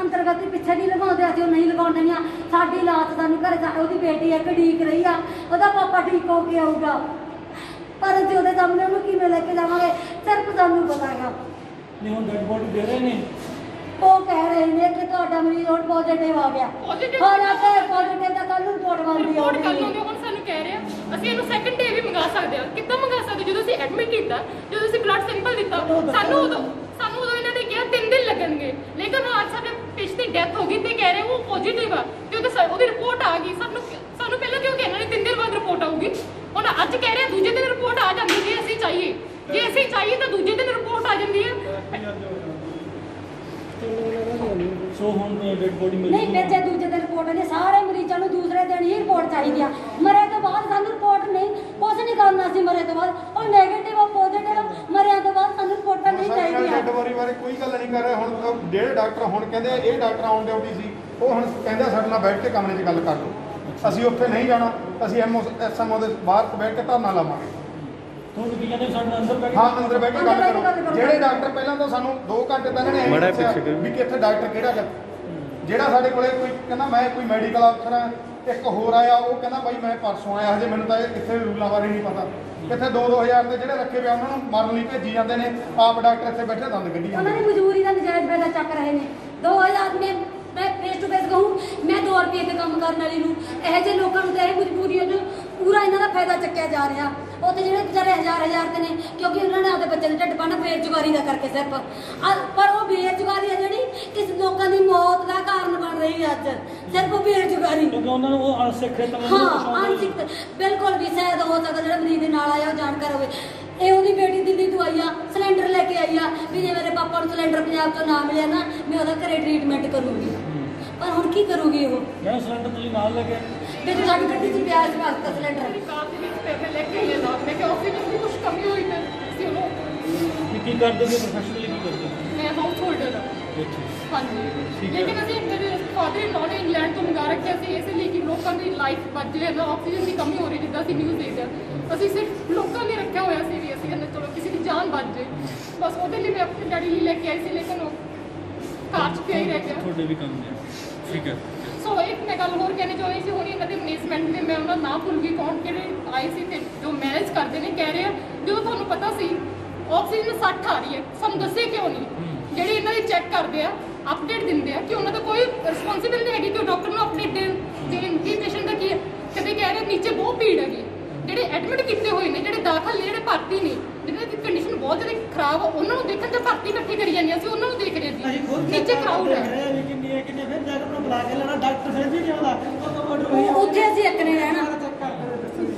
ਅੰਤਰਗਤ ਪਿੱਛੇ ਨਹੀਂ ਲਗਾਉਂਦੇ ਅਸੀਂ ਉਹ ਨਹੀਂ ਲਗਾਉਣ ਦੇਣੀਆਂ ਸਾਡੀ ਲਾਸ਼ ਸਾਨੂੰ ਘਰੇ ਉਹਦੀ ਬੇਟੀ ਇੱਕ ਢੀਕ ਰਹੀ ਆ ਉਹਦਾ ਪਾਪਾ ਠੀਕ ਹੋ ਕੇ ਆਊਗਾ ਪਰ ਅਸੀਂ ਉਹਦੇ ਸਾਹਮਣੇ ਉਹਨੂੰ ਕਿਵੇਂ ਲੈ ਕੇ ਜਾਵਾਂਗੇ ਸਿਰਫ ਸਾਨੂੰ ਪਤਾ ਹੈਗਾ ਨਹੀਂ ਹੁਣ ਡੈਡ ਬੋਡੀ ਦੇ ਰਹੇ ਨੇ ਉਹ ਕਹਿ ਰਹੇ ਨੇ ਕਿ ਤੁਹਾਡਾ ਮਰੀਜ਼ ਹੁਣ ਪੋਜ਼ਿਟਿਵ ਆ ਗਿਆ ਹਾਲਾਂਕਿ ਪੋਜ਼ਿਟਿਵ ਦਾ ਕੱਲ ਨੂੰ ਰਿਪੋਰਟ ਬਣਦੀ ਰਿਪੋਰਟ ਕਰ ਲਓਗੇ ਹੁਣ ਸਾਨੂੰ ਕਹਿ ਰਹੇ ਆ ਅਸੀਂ ਇਹਨੂੰ ਸੈਕੰਡ ਡੇ ਵੀ ਮੰਗਾ ਸਕਦੇ ਆ ਕਿੱਦਾਂ ਮੰਗਾ ਸਕਦੇ ਜਦੋਂ ਅਸੀਂ ਐਡਮਿਟ ਕੀਤਾ ਜਦੋਂ ਅਸੀਂ ਬਲੱਡ ਸੈਂਪਲ ਦਿੱਤਾ ਸਾਨੂੰ ਉਦੋਂ ਇਹਨਾਂ ਨੇ ਕਿਹਾ 3 ਦਿਨ ਲੱਗਣਗੇ ਲੇਕਿਨ ਅੱਜ ਸਾਡੇ ਪੇਸ਼ੈਂਟ ਦੀ ਡੈਥ ਹੋ ਗਈ ਤੇ ਕਹਿ ਰਹੇ ਉਹ ਪੋਜ਼ਿਟਿਵ ਆ ਤੇ ਉਹਦੀ ਰਿਪੋਰਟ ਆ ਗਈ ਸਾਨੂੰ ਪਹਿਲਾਂ ਕਿਉਂ ਕਹਿਣਾ ਨਹੀਂ 3 ਦਿਨ ਬਾਅਦ ਰਿਪੋਰਟ ਆਊਗੀ ਹੁਣ ਅੱਜ ਕਹਿ ਰਹੇ ਦੂਜੇ ਦਿਨ ਰਿਪੋਰਟ ਆ ਜਾਂਦੀ ਜੇ ਅਸੀਂ ਚਾਹੀਏ ਤਾਂ ਦੂਜੇ ਦਿਨ ਰਿਪੋਰਟ ਆ ਜਾਂਦੀ ਹੈ ਸੋ ਹੁਣ ਡੈਡ ਬੋਡੀ ਮਿਲ ਨਹੀਂ ਭੇਜੇ ਦੂਜੇ ਦਿਨ ਰਿਪੋਰਟ ਨੇ ਸਾਰੇ ਮਰੀਜ਼ਾਂ ਨੂੰ ਦੂਸਰੇ ਦਿਨ ਹੀ ਰਿਪੋਰਟ ਚਾਹੀਦੀ ਆ ਮਰੇ ਤੋਂ ਬਾਅਦ ਸਾਨੂੰ ਰਿਪੋਰਟ ਨਹੀਂ ਕੁਛ ਨਹੀਂ ਕਰਨਾ ਸੀ ਮਰੇ ਤੋਂ ਬਾਅਦ ਉਹ ਨੈਗੇਟਿਵ ਆ ਪੋਜ਼ਿਟਿਵ ਮਰਿਆਂ ਤੋਂ ਬਾਅਦ ਸਾਨੂੰ ਰਿਪੋਰਟਾਂ ਨਹੀਂ ਚਾਹੀਦੀਆਂ ਡੈਡ ਬੋਡੀ ਬਾਰੇ ਕੋਈ ਗੱਲ ਨਹੀਂ ਕਰ ਰਹੇ ਹੁਣ ਜਿਹੜੇ ਡਾਕਟਰ ਹੁਣ ਕਹਿੰਦੇ ਇਹ ਡਾਕਟਰ ਆਨ ਡਿਊਟੀ ਸੀ ਉਹ ਹੁਣ ਕਹਿੰਦੇ ਸਾਡੇ ਨਾਲ ਬੈਠ ਕੇ ਕਮਰੇ 'ਚ ਗੱਲ ਕਰ ਲਓ ਅਸੀਂ ਉੱਥੇ ਨਹੀਂ ਜਾਣਾ ਅਸੀਂ ਐਸਐਮਓ ਦੇ ਬਾਹਰ ਬੈਠ ਕੇ ਧਰਨਾ ਲਾਵਾਂਗੇ ਤੁਹਾਨੂੰ ਕੀ ਕਹਿੰਦੇ ਸਾਡੇ ਅੰਦਰ ਬੈਠ ਹਾਂ ਅੰਦਰ ਬੈਠ ਕੇ ਗੱਲ ਕਰੋ ਜਿਹੜੇ ਡਾਕਟਰ ਪਹਿਲਾਂ ਤਾਂ ਸਾਨੂੰ 2 ਘੰਟੇ ਪਹਿਲਾਂ ਨੇ ਵੀ ਕਿ ਇੱਥੇ ਡਾਕਟਰ ਕਿਹੜਾ ਹੈ ਜਿਹੜਾ ਸਾਡੇ ਕੋਲੇ ਕੋਈ ਕਹਿੰਦਾ ਮੈਂ ਕੋਈ ਮੈਡੀਕਲ ਅਫਸਰ ਹਾਂ ਇੱਕ ਹੋਰ ਆਇਆ ਉਹ ਕਹਿੰਦਾ ਬਾਈ ਮੈਂ ਪਰਸੋਂ ਆਇਆ ਹਜੇ ਮੈਨੂੰ ਤਾਂ ਕਿੱਥੇ ਰੂਲਾਂ ਬਾਰੇ ਨਹੀਂ ਪਤਾ ਕਿੱਥੇ 2-2000 ਦੇ ਜਿਹੜੇ ਰੱਖੇ ਪਿਆ ਉਹਨਾਂ ਨੂੰ ਮਾਰਨ ਲਈ ਭੇਜੀ ਜਾਂਦੇ ਨੇ ਆਪ ਡਾਕਟਰ ਇੱਥੇ ਬੈਠੇ ਦੰਦ ਕੱਢੀ ਜਾਂਦੇ ਉਹਨਾਂ ਦੀ ਮਜ਼ਦੂਰੀ ਦਾ ਨਜਾਇਜ਼ ਫਾਇਦਾ ਚੱਕ ਰਹੇ ਨੇ 2000 ਮੈਂ ਫੇਸ ਟੂ ਫੇਸ ਕਹੂੰ ਮੈਂ 2 ਰੁਪਏ ਤੇ ਕੰਮ ਕਰਨ ਵਾਲੀ ਨੂੰ ਇਹੋ ਜਿਹੇ ਲੋਕਾਂ ਨੂੰ ਤਾਂ ਇਹ ਮਜਬੂਰੀਆਂ ਨੂੰ ਪੂਰਾ ਇਹਨਾਂ ਦਾ ਫਾਇਦਾ ਚੱਕਿਆ ਜਾ ਰਿਹਾ ਉੱਥੇ ਜਿਹੜੇ ਵਿਚਾਰੇ ਹਜ਼ਾਰ ਤੇ ਨੇ ਕਿਉਂਕਿ ਉਹਨਾਂ ਨੇ ਆਪਦੇ ਬੱਚੇ ਦੇ ਢਿੱਡ ਪਾਣਾ ਬੇਰੁਜ਼ਗਾਰੀ ਦਾ ਕਰਕੇ ਸਿਰਫ ਪਰ ਉਹ ਬੇਰੁਜ਼ਗਾਰੀ ਹੈ ਜਿਹੜੀ ਕਿਸੇ ਲੋਕਾਂ ਦੀ ਮੌਤ ਦਾ ਕਾਰਨ ਬਣ ਰਹੀ ਹੈ ਅੱਜ ਸਿਰਫ ਬੇਰੁਜ਼ਗਾਰੀ ਕਿਉਂਕਿ ਉਹਨਾਂ ਨੂੰ ਉਹ ਅਣਸਿੱਖ ਹਾਂ ਅਣਸਿੱਖ ਬਿਲਕੁਲ ਵੀ ਸ਼ਾਇਦ ਹੋ ਸਕਦਾ ਜਿਹੜਾ ਮਰੀਜ਼ ਦੇ ਨਾਲ ਆਇਆ ਉਹ ਜਾਣਕਾਰ ਹੋਵੇ ਇਹ ਉਹਦੀ ਬੇਟੀ ਦਿੱਲੀ ਤੋਂ ਆਈ ਆ ਸਿਲੰਡਰ ਲੈ ਕੇ ਆਈ ਆ ਵੀ ਜੇ ਮੇਰੇ ਪਾਪਾ ਨੂੰ ਸਿਲੰਡਰ ਪੰਜਾਬ ਤੋਂ ਨਾ ਮਿਲਿਆ ਨਾ ਮੈਂ ਉਹਦਾ ਘਰੇ ਟ੍ਰੀਟਮੈਂਟ ਕਰੂੰਗੀ ਪਰ ਹੁਣ ਕੀ ਕਰੂਗੀ ਉਹ ਜਿਹੜਾ ਸਿਲੰਡਰ ਤੁਸੀਂ ਨਾਲ ਲੈ ਕੇ ਤੇ ਸਾਡੀ ਗੱਡੀ 'ਚ ਪਿਆ ਇਸ ਵਾਸਤੇ ਸਿਲੰਡਰ। ਮੇਰੀ ਕਾਰ ਦੇ ਵਿੱਚ ਪੈਸੇ ਲੈ ਕੇ ਆਏ ਨਾ, ਮੈਂ ਕਿਹਾ ਆਕਸੀਜਨ ਦੀ ਕੁਛ ਕਮੀ ਹੋਈ ਤੇ ਅਸੀਂ ਉਹਨੂੰ ਕੀ ਕਰਦੇ ਹੋ ਪ੍ਰੋਫੈਸ਼ਨਲੀ, ਕੀ ਕਰਦੇ ਹੋ? ਮੈਂ ਹਾਊਸ ਹੋਲਡਰ ਹਾਂ। ਅੱਛਾ ਹਾਂਜੀ, ਲੇਕਿਨ ਅਸੀਂ ਮੇਰੇ ਫਾਦਰ ਇਨ ਲਾਅ ਨੇ ਇੰਗਲੈਂਡ ਤੋਂ ਮੰਗਾ ਰੱਖਿਆ ਸੀ ਇਸ ਲਈ ਕਿ ਲੋਕਾਂ ਦੀ ਲਾਈਫ ਬਚ ਜਾਏ ਨਾ, ਆਕਸੀਜਨ ਦੀ ਕਮੀ ਹੋ ਰਹੀ ਜਿੱਦਾਂ ਅਸੀਂ ਨਿਊਜ਼ ਦੇਖਦੇ ਹਾਂ। ਅਸੀਂ ਸਿਰਫ ਲੋਕਾਂ ਲਈ ਰੱਖਿਆ ਹੋਇਆ ਸੀ ਵੀ ਅਸੀਂ ਕਹਿੰਦੇ ਚਲੋ ਕਿਸੇ ਦੀ ਜਾਨ ਬਚ ਜਾਏ, ਬਸ ਉਹਦੇ ਲਈ ਮੈਂ ਆਪਣੇ ਡੈਡੀ ਲਈ ਲੈ ਕੇ ਆਈ ਸੀ, ਲੇਕਿਨ ਉਹ ਕਾਰ 'ਚ ਪਿਆ ਹੀ ਰਹਿ ਗਿਆ। ਤੁਹਾਡੇ ਵੀ ਕੰਮ ਨੇ, ਠੀਕ ਹੈ। ਸੋ ਇੱਕ ਮੈਂ ਗੱਲ ਹੋਰ ਕਹਿਣੀ ਚਾਹੁੰਦੀ ਸੀ, ਹੁਣ ਇਹਨਾਂ ਦੇ ਮੈਨੇਜਮੈਂਟ ਦੇ ਮੈਂ ਉਹਨਾਂ ਨਾਂ ਭੁੱਲ ਗਈ ਕੌਣ ਕਿਹੜੇ ਆਏ ਸੀ ਤੇ ਜੋ ਮੈਨੇਜ ਕਰਦੇ ਨੇ ਕਹਿ ਰਹੇ ਆ ਜਦੋਂ ਤੁਹਾਨੂੰ ਪਤਾ ਸੀ ਆਕਸੀਜਨ 60 ਆ ਰਹੀ ਹੈ, ਸਾਨੂੰ ਦੱਸੇ ਕਿਉਂ ਨਹੀਂ? ਜਿਹੜੇ ਇਹਨਾਂ ਦੇ ਚੈੱਕ ਕਰਦੇ ਆ, ਅਪਡੇਟ ਦਿੰਦੇ ਆ ਕਿ ਉਹਨਾਂ ਦਾ ਕੋਈ ਰਿਸਪੌਂਸਿਬਿਲਿਟੀ ਨਹੀਂ ਹੈਗੀ ਕਿ ਉਹ ਡਾਕਟਰ ਨੂੰ ਅਪਡੇਟ ਦੇਣ ਕਿ ਪੇਸ਼ੈਂਟ ਦਾ ਕੀ ਹੈ। ਕਦੇ ਕਹਿ ਰਹੇ ਨੀਚੇ ਬਹੁਤ ਭੀੜ ਹੈਗੀ, ਜਿਹੜੇ ਐਡਮਿਟ ਕੀਤੇ ਹੋਏ ਨੇ, ਜਿਹੜੇ ਦਾਖਲ ਨੇ, ਜਿਹੜੇ ਭਰਤੀ ਨੇ, ਜਿਹਨਾਂ ਦੀ ਕੰਡੀਸ਼ਨ ਬਹੁਤ ਜ਼ਿਆਦਾ ਖਰਾਬ ਆ, ਉਹਨਾਂ ਨੂੰ ਦੇਖਣ ਤੇ ਭਰਤੀ ਇਕੱਠੀ ਕਰੀ ਜਾਂਦੇ ਅਸੀਂ ਉਹਨਾਂ ਨੂੰ ਦੇਖ ਰਹੇ ਸੀ, ਨੀਚੇ ਕਰਾਊਡ ਹੈ। ਕਿੰਨੇ ਫਿਰ ਡਾਕਟਰ ਨੂੰ ਬੁਲਾ ਕੇ ਲੈਣਾ, ਡਾਕਟਰ ਫਿਰ ਵੀ ਨਹੀਂ ਆਉਂਦਾ, ਉੱਥੇ ਅਸੀਂ ਇੱਕ ਨੇ ਰਹਿਣਾ।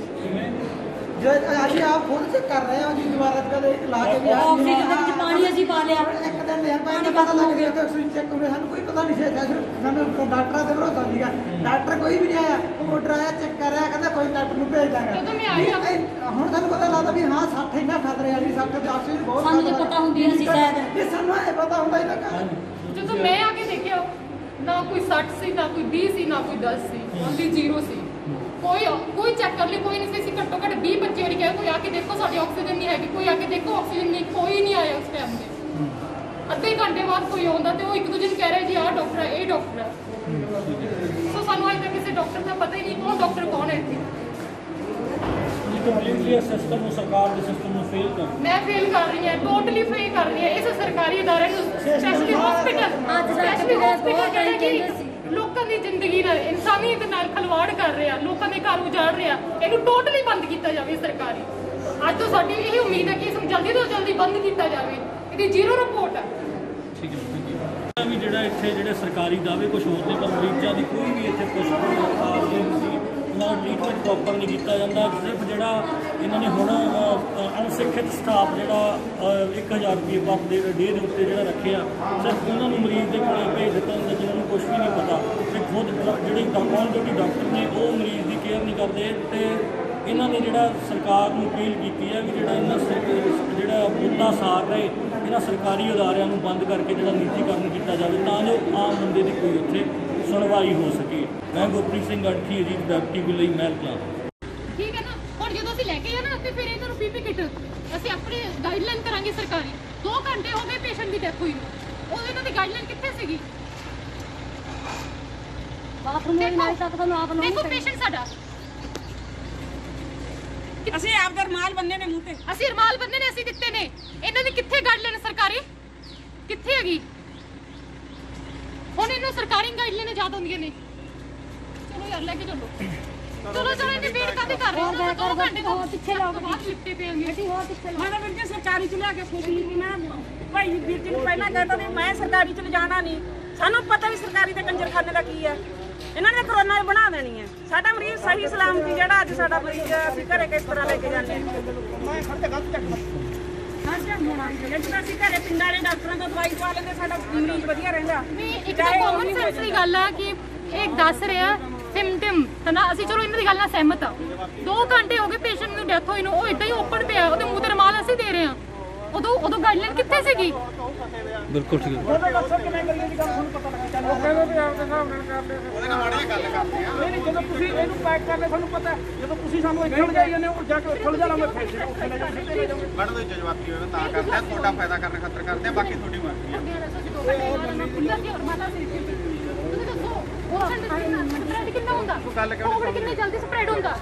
ਜੋ ਅਸੀਂ ਆਪ ਖੁਦ ਚੈੱਕ ਕਰ ਰਹੇ ਹਾਂ ਜੀ, ਦੁਬਾਰਾ ਕਦੇ ਲਾ ਕੇ ਵੀ ਆਕਸੀਜਨ ਦੇ ਵਿੱਚ ਪਾਣੀ ਅਸੀਂ ਪਾ ਲਿਆ, ਇੱਕ ਦਿਨ ਲਿਆ ਪਾਣੀ ਪਤਾ ਲੱਗ ਗਿਆ ਤੇ ਆਕਸੀਜਨ ਚੈੱਕ ਹੋ ਰਿਹਾ, ਸਾਨੂੰ ਕੋਈ ਪਤਾ ਨਹੀਂ ਸੀ, ਸਾਨੂੰ ਡਾਕਟਰਾਂ ਤੇ ਭਰੋਸਾ ਸੀਗਾ, ਡਾਕਟਰ ਕੋਈ ਵੀ ਨਹੀਂ ਆਇਆ, ਆਰਡਰ ਆਇਆ ਚੈੱਕ ਕਰ ਰਿਹਾ, ਕਹਿੰਦਾ ਕੋਈ ਡਾਕਟਰ ਨੂੰ ਭੇਜ ਦਾਂਗਾ। ਜਦੋਂ ਮੈਂ ਆਈ ਹੁਣ ਸਾਨੂੰ ਪਤਾ ਲੱਗਦਾ ਵੀ ਹਾਂ 60 ਇੰਨਾ ਖਤਰੇ ਵਾਲੀ 60 ਤੇ ਆਕਸੀਜਨ ਬਹੁਤ ਸਾਨੂੰ ਜੇ ਪਤਾ ਹੁੰਦੀ ਅਸੀਂ ਸ਼ਾਇਦ ਇਹ ਸਾਨੂੰ ਇਹ ਪਤਾ ਹੁੰਦਾ ਹੀ ਨਾ। ਜਦੋਂ ਮੈਂ ਆ ਕੇ ਦੇਖਿਆ ਨਾ ਕੋਈ 60 ਸੀ, ਨਾ ਕੋਈ 20 ਸੀ, ਨਾ ਕੋਈ 10 ਸੀ, ਓਨਲੀ 0 ਸੀ। ਕੋਈ ਚੈੱਕ ਕਰ ਲਈ ਕੋਈ ਨਹੀਂ ਸੀ। ਅਸੀਂ ਘੱਟੋ ਘੱਟ 20-25 ਵਾਰੀ ਕਿਹਾ ਕੋਈ ਆ ਕੇ ਦੇਖੋ ਸਾਡੀ ਆਕਸੀਜਨ ਨਹੀਂ ਹੈਗੀ, ਕੋਈ ਆ ਕੇ ਦੇਖੋ ਆਕਸੀਜਨ ਨਹੀਂ, ਕੋਈ ਨਹੀਂ ਆਇਆ ਉਸ ਟਾਈਮ ਤੇ। ਅੱਧੇ ਘੰਟੇ ਬਾਅਦ ਕੋਈ ਆਉਂਦਾ ਤੇ ਉਹ ਇੱਕ ਦੂਜੇ ਨੂੰ ਕਹਿ ਰਿਹਾ ਜੀ ਆਹ ਡਾਕਟਰ ਹੈ, ਇਹ ਡਾਕਟਰ ਹੈ। ਸੋ ਸਾਨੂੰ ਅੱਜ ਤੱਕ ਕਿਸੇ ਡਾਕਟਰ ਦਾ ਪਤਾ ਹੀ ਨਹੀਂ ਕੌਣ ਡਾਕਟਰ ਕੌਣ ਹੈ ਇੱਥੇ। ਕੰਪਲੀਟਲੀ ਸਿਸਟਮ ਨੂੰ, ਸਰਕਾਰ ਦੇ ਸਿਸਟਮ ਨੂੰ ਫੇਲ ਕਰ, ਮੈਂ ਫੇਲ ਕਰ ਰਹੀ ਹਾਂ, ਟੋਟਲੀ ਫੇਲ ਕਰ ਰਹੀ ਹਾਂ ਇਸ ਸਰਕਾਰੀ ਅਦਾਰੇ ਨੂੰ, ਸਪੈਸ਼ਲੀ ਹਸਪੀਟਲ। ਅੱਜ ਤੱਕ ਵੀ ਬਹੁਤ ਟਾਈਮ ਕਹਿੰਦੇ ਸੀ ਲੋਕਾਂ ਦੀ ਜ਼ਿੰਦਗੀ ਨਾਲ, ਇਨਸਾਨੀਅਤ ਨਾਲ ਖਿਲਵਾੜ ਕਰ ਰਿਹਾ, ਲੋਕਾਂ ਦੇ ਘਰ ਉਜਾੜ ਰਿਹਾ, ਇਹਨੂੰ ਟੋਟਲੀ ਬੰਦ ਕੀਤਾ ਜਾਵੇ ਸਰਕਾਰੀ। ਅੱਜ ਤੋਂ ਸਾਡੀ ਇਹ ਉਮੀਦ ਹੈ ਕਿ ਇਸ ਨੂੰ ਜਲਦੀ ਤੋਂ ਜਲਦੀ ਬੰਦ ਕੀਤਾ ਜਾਵੇ, ਇਹਦੀ 0 ਰਿਪੋਰਟ ਹੈ। ਠੀਕ ਹੈ ਵੀ ਜਿਹੜਾ ਇੱਥੇ ਜਿਹੜੇ ਸਰਕਾਰੀ ਦਾਅਵੇ ਕੁਝ ਹੋਰ ਨੇ, ਪਰ ਮਰੀਜ਼ਾਂ ਦੀ ਕੋਈ ਵੀ ਇੱਥੇ ਕੁਝ ਖਾਸ ਨਹੀਂ, ਉਹਨਾਂ ਦਾ ਟ੍ਰੀਟਮੈਂਟ ਪ੍ਰੋਪਰ ਨਹੀਂ ਕੀਤਾ ਜਾਂਦਾ। ਸਿਰਫ ਜਿਹੜਾ ਇਹਨਾਂ ਨੇ ਹੁਣ ਅਣਸਿੱਖਿਅਤ ਸਟਾਫ ਜਿਹੜਾ 1000 ਰੁਪਏ ਪਰ ਡੇ ਦੇ ਉੱਤੇ ਜਿਹੜਾ ਰੱਖਿਆ, ਸਿਰਫ ਉਹਨਾਂ ਨੂੰ ਮਰੀਜ਼ ਦੇ ਕੋਲ ਭੇਜ ਦਿੱਤਾ ਜਾਂਦਾ ਜਿਹਨਾਂ ਨੂੰ ਕੁਝ ਵੀ ਨਹੀਂ ਪਤਾ, ਤੇ ਖੁਦ ਜਿਹੜੇ ਡਾਕਟਰ ਨੇ ਉਹ ਮਰੀਜ਼ ਦੀ ਕੇਅਰ ਨਹੀਂ ਕਰਦੇ। ਤੇ ਇਹਨਾਂ ਨੇ ਜਿਹੜਾ ਸਰਕਾਰ ਨੂੰ ਅਪੀਲ ਕੀਤੀ ਹੈ ਵੀ ਜਿਹੜਾ ਮੁੱਦਾ ਸਾਰ ਰਹੇ ਇਹਨਾਂ ਸਰਕਾਰੀ ਅਦਾਰਿਆਂ ਨੂੰ ਬੰਦ ਕਰਕੇ ਜਿਹੜਾ ਨਿੱਜੀਕਰਨ ਕੀਤਾ ਜਾਵੇ ਤਾਂ ਜੋ ਆਮ ਬੰਦੇ ਦੀ ਕੋਈ ਉੱਥੇ ਸੁਣਵਾਈ ਹੋ ਸਕੇ। ਮੈਂ ਗੁਰਪ੍ਰੀਤ ਸਿੰਘ ਗੜਖੀ, ਅਜੀਤ ਵੈਬ ਟੀਵੀ ਲਈ ਮਹਿਲਕਲਾਂ। ਠੀਕ ਹੈ ਨਾ, ਹੁਣ ਜਦੋਂ ਅਸੀਂ ਲੈ ਕੇ ਜਾਣਾ ਤੇ ਫਿਰ ਇਹਨਾਂ ਨੂੰ ਪੀਪੀ ਕਿੱਟ ਅਸੀਂ ਆਪਣੀ ਗਾਈਡਲਾਈਨ ਕਰਾਂਗੇ ਸਰਕਾਰੀ। 2 ਘੰਟੇ ਹੋ ਗਏ ਪੇਸ਼ੈਂਟ ਦੀ ਡੈਥ ਹੋਈ ਨੂੰ, ਉਹ ਇਹਨਾਂ ਦੀ ਗਾਈਡਲਾਈਨ ਕਿੱਥੇ ਸੀਗੀ? ਬਾਥਰੂਮ ਵਿੱਚ ਨਹੀਂ ਤੱਕ ਤੁਹਾਨੂੰ ਆਪ ਨੂੰ ਦੇਖੋ ਪੇਸ਼ੈਂਟ ਸਾਡਾ, ਅਸੀਂ ਆਪ ਦਾ ਰਮਾਲ ਬੰਨੇ ਨੇ ਮੂੰਹ ਤੇ, ਅਸੀਂ ਰਮਾਲ ਬੰਨੇ ਨੇ, ਅਸੀਂ ਦਿੱਤੇ ਨੇ, ਇਹਨਾਂ ਦੀ ਕਿੱਥੇ ਗਾਈਡਲਾਈਨ ਸਰਕਾਰੀ ਕਿੱਥੇ ਹੈਗੀ? ਹੁਣ ਇਹਨੂੰ ਸਰਕਾਰੀ ਗਾਈਡਲਾਈਨ ਯਾਦ ਹੁੰਦੀਆਂ ਨੇ। ਚਲੋ ਯਾਰ ਲੈ ਕੇ ਚੱਲੋ, ਚਲੋ ਚਲੋ ਇਹਨੇ ਵੇਟ ਕਾਹਦੀ ਕਰ ਰਹੇ ਹੋ? 2 ਘੰਟੇ ਤੋਂ ਪਿੱਛੇ ਲਾਓ, ਬਾਅਦ ਲਿਫਟੇ ਪਏਗੇ। ਅਸੀਂ ਹੋਰ ਪਿੱਛੇ ਲਾਓ। ਮੈਂ ਵੀਰ ਜੀ ਸਰਕਾਰੀ ਚ ਲਿਆ ਕੇ ਫੋਕੀ ਨਹੀਂ, ਮੈਂ ਭਾਈ ਵੀਰ ਜੀ ਨੂੰ ਪਹਿਲਾਂ ਕਹਿੰਦਾ ਵੀ ਮੈਂ ਸਰਕਾਰੀ ਚ ਲਿਜਾਣਾ ਨਹੀਂ, ਸਾਨੂੰ ਪਤਾ ਵੀ ਸਰਕਾਰੀ ਤੇ ਕੰਜਰਖਾਨੇ ਦਾ ਕੀ ਹੈ, ਇਹਨਾਂ ਨੇ ਕਰੋਨਾ ਬਣਾ ਦੇਣੀ ਹੈ। ਸਾਡਾ ਮਰੀਜ਼ ਸਹੀ ਸਲਾਮਤੀ ਜਿਹੜਾ ਅੱਜ ਸਾਡਾ ਮਰੀਜ਼ ਅਸੀਂ ਘਰੇ ਕਿਸ ਤਰ੍ਹਾਂ ਲੈ ਕੇ ਜਾਂਦੇ ਹਾਂ, ਜਦੋਂ ਅਸੀਂ ਘਰੇ ਪਿੰਡਾਂ ਦੇ ਡਾਕਟਰਾਂ ਤੋਂ ਦਵਾਈ ਪਾ ਲੈਂਦੇ ਸਾਡਾ ਮਰੀਜ਼ ਵਧੀਆ ਰਹਿੰਦਾ। ਨਹੀਂ ਇੱਕ ਤਾਂ ਕਾਮਨ ਸੈਂਸ ਦੀ ਗੱਲ ਆ ਕਿ ਇਹ ਦੱਸ ਰਿਹਾ ਸਿਮਟਮ ਹਨਾ, ਅਸੀਂ ਚਲੋ ਇਹਨਾਂ ਦੀ ਗੱਲ ਨਾਲ ਸਹਿਮਤ ਆ। 2 ਘੰਟੇ ਹੋ ਗਏ ਪੇਸ਼ੈਂਟ ਨੂੰ ਡੈਥ ਹੋਈ ਨੂੰ, ਉਹ ਇਦਾਂ ਹੀ ਓਪਨ ਪਿਆ, ਉਹਦੇ ਮੂੰਹ ਤੇ ਰਮਾਲ ਅਸੀਂ ਦੇ ਰਹੇ ਹਾਂ। ਉਦੋਂ ਗਾਈਡਲਾਈਨ ਕਿੱਥੇ ਸੀਗੀ? ਬਿਲਕੁਲ ਠੀਕ ਹੈ। ਉਹਦੇ ਨਾਲ ਮਾੜੀ ਗੱਲ ਕਰਦੇ ਆ। ਨਹੀਂ ਜਦੋਂ ਤੁਸੀਂ ਇਹਨੂੰ ਪੈਕ ਕਰਦੇ ਤੁਹਾਨੂੰ ਪਤਾ, ਜਦੋਂ ਤੁਸੀਂ ਸਾਨੂੰ ਇੱਥੇ ਲਿਜਾਈ ਜਾਂਦੇ ਹੋ ਜਾ ਕੇ ਉੱਥੇ ਲਿਜਾਣਾ, ਮੈਂ ਫੇਰ ਉੱਥੇ ਲੈ ਜਾਵਾਂਗੇ। ਮੈਡਮ ਦੇ ਜਜ਼ਬਾਤੀ ਹੋਵੇ ਤਾਂ ਕਰਦੇ ਆ, ਤੁਹਾਡਾ ਫਾਇਦਾ ਕਰਨ ਖਾਤਰ ਕਰਦੇ ਆ, ਬਾਕੀ ਤੁਹਾਡੀ ਮਰਜ਼ੀ ਆ। ਕਿੰਨਾ ਹੁੰਦਾ, ਕਿੰਨੀ ਜਲਦੀ ਸਪਰੈਡ ਹੁੰਦਾ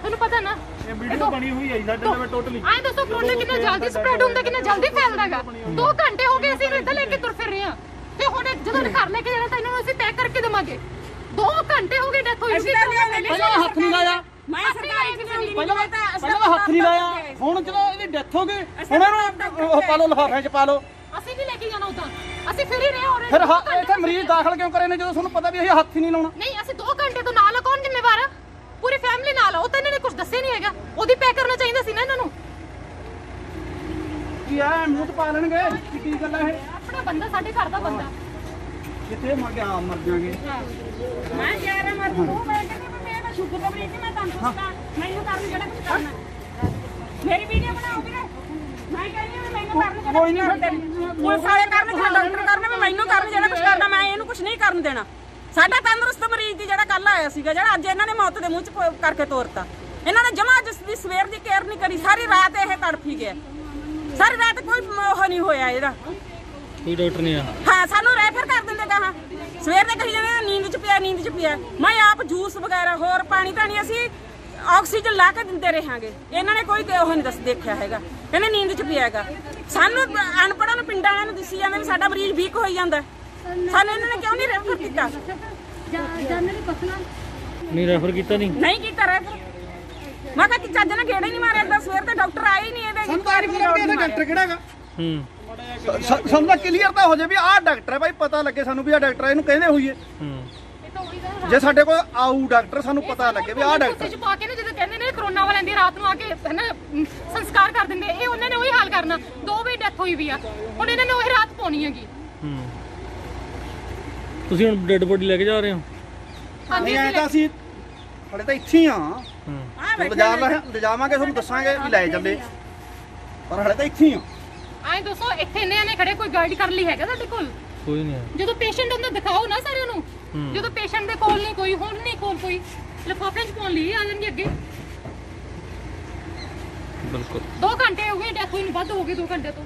ਤੁਹਾਨੂੰ ਪਤਾ ਨਾ? ਇਹ ਵੀਡੀਓ ਬਣੀ ਹੋਈ ਹੈ ਸਾਡੇ ਨਾਲ ਟੋਟਲੀ। ਆਏ ਦੱਸੋ ਕਰੋਨਾ ਕਿੰਨਾ ਜਲਦੀ ਸਪਰੈਡ ਹੁੰਦਾ, ਕਿੰਨਾ ਜਲਦੀ ਫੈਲਦਾਗਾ। 2 ਘੰਟੇ ਹੋ ਗਏ ਅਸੀਂ ਇਹਨੂੰ ਇੱਦਾਂ ਲੈ ਕੇ ਤੁਰ ਫਿਰ ਰਹੇ ਹਾਂ, ਤੇ ਹੁਣ ਜਦੋਂ ਘਰ ਲੈ ਕੇ ਜਾਣਾ ਤਾਂ ਇਹਨਾਂ ਨੂੰ ਅਸੀਂ ਪੈਕ ਕਰਕੇ ਦੇਵਾਂਗੇ। 2 ਘੰਟੇ ਹੋ ਗਏ ਡੈਥ ਹੋਈ ਸੀ। ਪਹਿਲਾਂ ਹੱਥ ਨਹੀਂ ਲਾਇਆ, ਮੈਂ ਸਰਕਾਰੀ ਚ ਜਾਂਦੀ ਪਹਿਲਾਂ ਹੱਥ ਨਹੀਂ ਲਾਇਆ, ਹੁਣ ਜਦੋਂ ਇਹਦੀ ਡੈਥ ਹੋ ਗਈ ਹੁਣ ਇਹਨੂੰ ਉਹ ਪਾ ਲਓ, ਲਿਫਾਫੇ 'ਚ ਪਾ ਲਓ। ਅਸੀਂ ਨਹੀਂ ਲੈ ਕੇ ਜਾਣਾ ਉਦਾਂ, ਅਸੀਂ ਫਿਰ ਹੀ ਰਹੇ ਹੋ ਰਹੇ। ਫਿਰ ਇੱਥੇ ਮਰੀਜ਼ ਦਾਖਲ ਕਿਉਂ ਕਰੇ ਨੇ ਜਦੋਂ ਤੁਹਾਨੂੰ ਪਤਾ ਵੀ ਇਹ ਹੱਥ ਹੀ ਨਹੀਂ ਲਾਉਣਾ? ਨਹੀਂ ਅਸੀਂ 2 ਘੰਟੇ ਤੋਂ ਨਾਲ ਆ, ਕੌਣ ਜ਼ਿੰਮੇਵਾਰ ਆ? ਪੂਰੀ ਫੈਮਿਲੀ ਨਾਲ ਆ, ਉਹ ਤਾਂ ਇਹਨਾਂ ਨੇ ਕੁਝ ਦੱਸਿਆ ਨਹੀਂ ਹੈਗਾ, ਉਹਦੀ ਪੈਕ ਕਰਨਾ ਚਾਹੀਦਾ ਸੀ ਨਾ ਇਹਨਾਂ ਨੂੰ। ਕੀ ਆ ਮੂੰਹ 'ਚ ਪਾ ਲੈਣਗੇ, ਕੀ ਗੱਲ ਹੈ ਇਹ? ਆਪਣਾ ਬੰਦਾ, ਸਾਡੇ ਘਰ ਦਾ ਬੰਦਾ ਕਿੱਥੇ ਮਰ ਗਿਆ? ਮਰ ਜਾਗੇ। ਮੈਂ ਕਹਿ ਰਿਹਾ ਮਰ ਤੂੰ, ਮੈਂ ਕਹਿੰਦੀ ਮੈਂ ਮੈਂ ਸ਼ੂਗਰ ਦਾ ਮਰੀਜ਼ ਨਹੀਂ, ਮੈਂ ਤੰਦਰੁਸਤ ਹਾਂ, ਮੈਨੂੰ ਕਰਨ ਜਿਹੜਾ ਕੁਝ ਕਰਨਾ। ਮੇਰੀ ਵੀਡੀਓ ਬਣਾਓ ਵੀਰੇ, ਮੈਂ ਕਹਿੰਦੀ ਹਾਂ ਮੈਨੂੰ ਕਰਨ ਜਿਹੜਾ ਕੋਈ ਨਹੀਂ, ਪੁਲਿਸ ਵਾਲੇ ਕਰਨ ਜਾਂ ਡਾਕਟਰ ਕਰਨ, ਵੀ ਮੈਨੂੰ ਕਰਨ ਜਿਹੜਾ ਕੁਝ ਕਰਨਾ, ਮੈਂ ਇਹਨੂੰ ਕੁਝ ਨਹੀਂ ਕਰਨ ਦੇਣਾ। ਸਾਡਾ ਤੰਦਰੁਸਤ ਮਰੀਜ਼ ਦੀ ਜਿਹੜਾ ਕੱਲ ਆਇਆ ਸੀਗਾ, ਜਿਹੜਾ ਅੱਜ ਇਹਨਾਂ ਨੇ ਮੌਤ ਦੇ ਮੂੰਹ 'ਚ ਕਰਕੇ ਤੋਰਤਾ। ਇਹਨਾਂ ਨੇ ਜਮਾ ਜਿਸ ਦੀ ਸਵੇਰ ਦੀ ਕੇਅਰ ਨਹੀਂ ਕਰੀ, ਸਾਰੀ ਰਾਤ ਇਹ ਤੜਫੀ ਗਿਆ, ਸਾਰੀ ਰਾਤ ਕੋਈ ਉਹ ਨਹੀਂ ਹੋਇਆ ਇਹਦਾ, ਕੋਈ ਡਾਕਟਰ ਨਹੀਂ ਆ। ਹਾਂ ਸਾਨੂੰ ਰੈਫਰ ਕਰ ਦਿੰਦੇ ਕਹਾਂ, ਸਵੇਰ ਦੇ ਕਹੀ ਜਾਂਦੇ ਨੀਂਦ 'ਚ ਪਿਆ, ਨੀਂਦ 'ਚ ਪਿਆ। ਮੈਂ ਆਪ ਜੂਸ ਵਗੈਰਾ ਹੋਰ ਪਾਣੀ ਤਾਂ ਨਹੀਂ, ਅਸੀਂ ਆਕਸੀਜਨ ਲਾ ਕੇ ਦਿੰਦੇ ਰਹਾਂਗੇ, ਇਹਨਾਂ ਨੇ ਕੋਈ ਉਹ ਨਹੀਂ ਦੇਖਿਆ ਹੈਗਾ, ਕਹਿੰਦੇ ਨੀਂਦ 'ਚ ਪਿਆ ਹੈਗਾ। ਸਾਨੂੰ ਅਨਪੜ੍ਹਾਂ ਨੂੰ, ਪਿੰਡਾਂ ਵਾਲਿਆਂ ਨੂੰ ਦੱਸੀ ਜਾਂਦੇ ਵੀ ਸਾਡਾ ਮਰੀਜ਼ ਵੀਕ ਹੋਈ ਜਾਂਦਾ, ਸਾਨੂੰ ਇਹਨਾਂ ਨੇ ਕਿਉਂ ਨਹੀਂ ਰੈਫਰ ਕੀਤਾ? ਨਹੀਂ ਰੈਫਰ ਕੀਤਾ, ਨਹੀਂ ਕੀਤਾ ਰੈਫਰ। ਮੈਂ ਕਿਹਾ ਕਿ ਚੱਜ ਨਾਲ ਗੇੜਾ ਹੀ ਨਹੀਂ ਮਾਰਿਆ, ਏਦਾਂ ਸਵੇਰ ਤੇ ਡਾਕਟਰ ਆਏ ਹੀ ਨਹੀਂ ਇਹਦੇ। ਸਾਨੂੰ ਤਾਂ ਡਾਕਟਰ ਕਿਹੜਾ ਹੈਗਾ, ਹੂੰ ਸਾਨੂੰ ਤਾਂ ਕਲੀਅਰ ਤਾਂ ਹੋ ਜਾਵੇ ਵੀ ਆਹ ਡਾਕਟਰ ਹੈ ਭਾਈ, ਪਤਾ ਲੱਗੇ ਸਾਨੂੰ ਵੀ ਆਹ ਡਾਕਟਰ ਹੈ, ਇਹਨੂੰ ਕਹਿੰਦੇ ਹੋਈਏ। ਜੇ ਸਾਡੇ ਕੋਲ ਆਊ ਡਾਕਟਰ, ਸਾਨੂੰ ਪਤਾ ਲੱਗੇ ਵੀ ਆਹ ਡਾਕਟਰ ਚ ਪਾ ਕੇ ਨਾ, ਜਦੋਂ ਕਹਿੰਦੇ ਨੇ ਕਰੋਨਾ ਵਾਲਿਆਂ ਦੀ ਰਾਤ ਨੂੰ ਆ ਕੇ ਹਨਾ ਸੰਸਕਾਰ ਕਰ ਦਿੰਦੇ, ਇਹ ਉਹਨਾਂ ਨੇ ਉਹੀ ਹਾਲ ਕਰਨਾ। 2 ਵਜੇ ਡੈਥ ਹੋਈ ਵੀ ਆ, ਹੁਣ ਇਹਨਾਂ ਨੇ ਉਹੀ ਰਾਤ ਪਾਉਣੀ ਹੈਗੀ। ਤੁਸੀਂ ਹੁਣ ਡੈਡ ਬੋਡੀ ਲੈ ਕੇ ਜਾ ਰਹੇ ਹੋ? ਨਹੀਂ ਆਏ ਤਾਂ ਅਸੀਂ ਹਲੇ ਤਾਂ ਇੱਥੇ ਹੀ ਆ, ਲਿਜਾਵਾਂਗੇ ਤੁਹਾਨੂੰ ਦੱਸਾਂਗੇ ਵੀ ਲੈ ਚੱਲੇ, ਪਰ ਹਲੇ ਤਾਂ ਇੱਥੇ ਹੀ ਆ। ਆਏ ਦੋਸਤੋ, ਇੱਥੇ ਇੰਨੇ ਨੇ ਖੜੇ, ਕੋਈ ਗਾਈਡ ਕਰਨ ਲਈ ਹੈਗਾ ਸਾਡੇ ਕੋਲ? ਕੋਈ ਨਹੀਂ। ਜਦੋਂ ਪੇਸ਼ੈਂਟ ਹੁੰਦਾ ਦਿਖਾਓ ਨਾ ਸਾਰਿਆਂ ਨੂੰ, ਜਦੋਂ ਪੇਸ਼ੈਂਟ ਦੇ ਕੋਲ ਨਹੀਂ ਕੋਈ, ਹੁਣ ਨਹੀਂ ਕੋਲ ਕੋਈ, ਲਿਫਾਫੇ 'ਚ ਪਾਉਣ ਲਈ ਆ ਜਾਣਗੇ ਅੱਗੇ। ਬਿਲਕੁਲ 2 ਘੰਟੇ ਹੋ ਗਏ ਡੈਥ ਹੋਈ ਨੂੰ, ਵੱਧ ਹੋ ਗਏ 2 ਘੰਟੇ ਤੋਂ।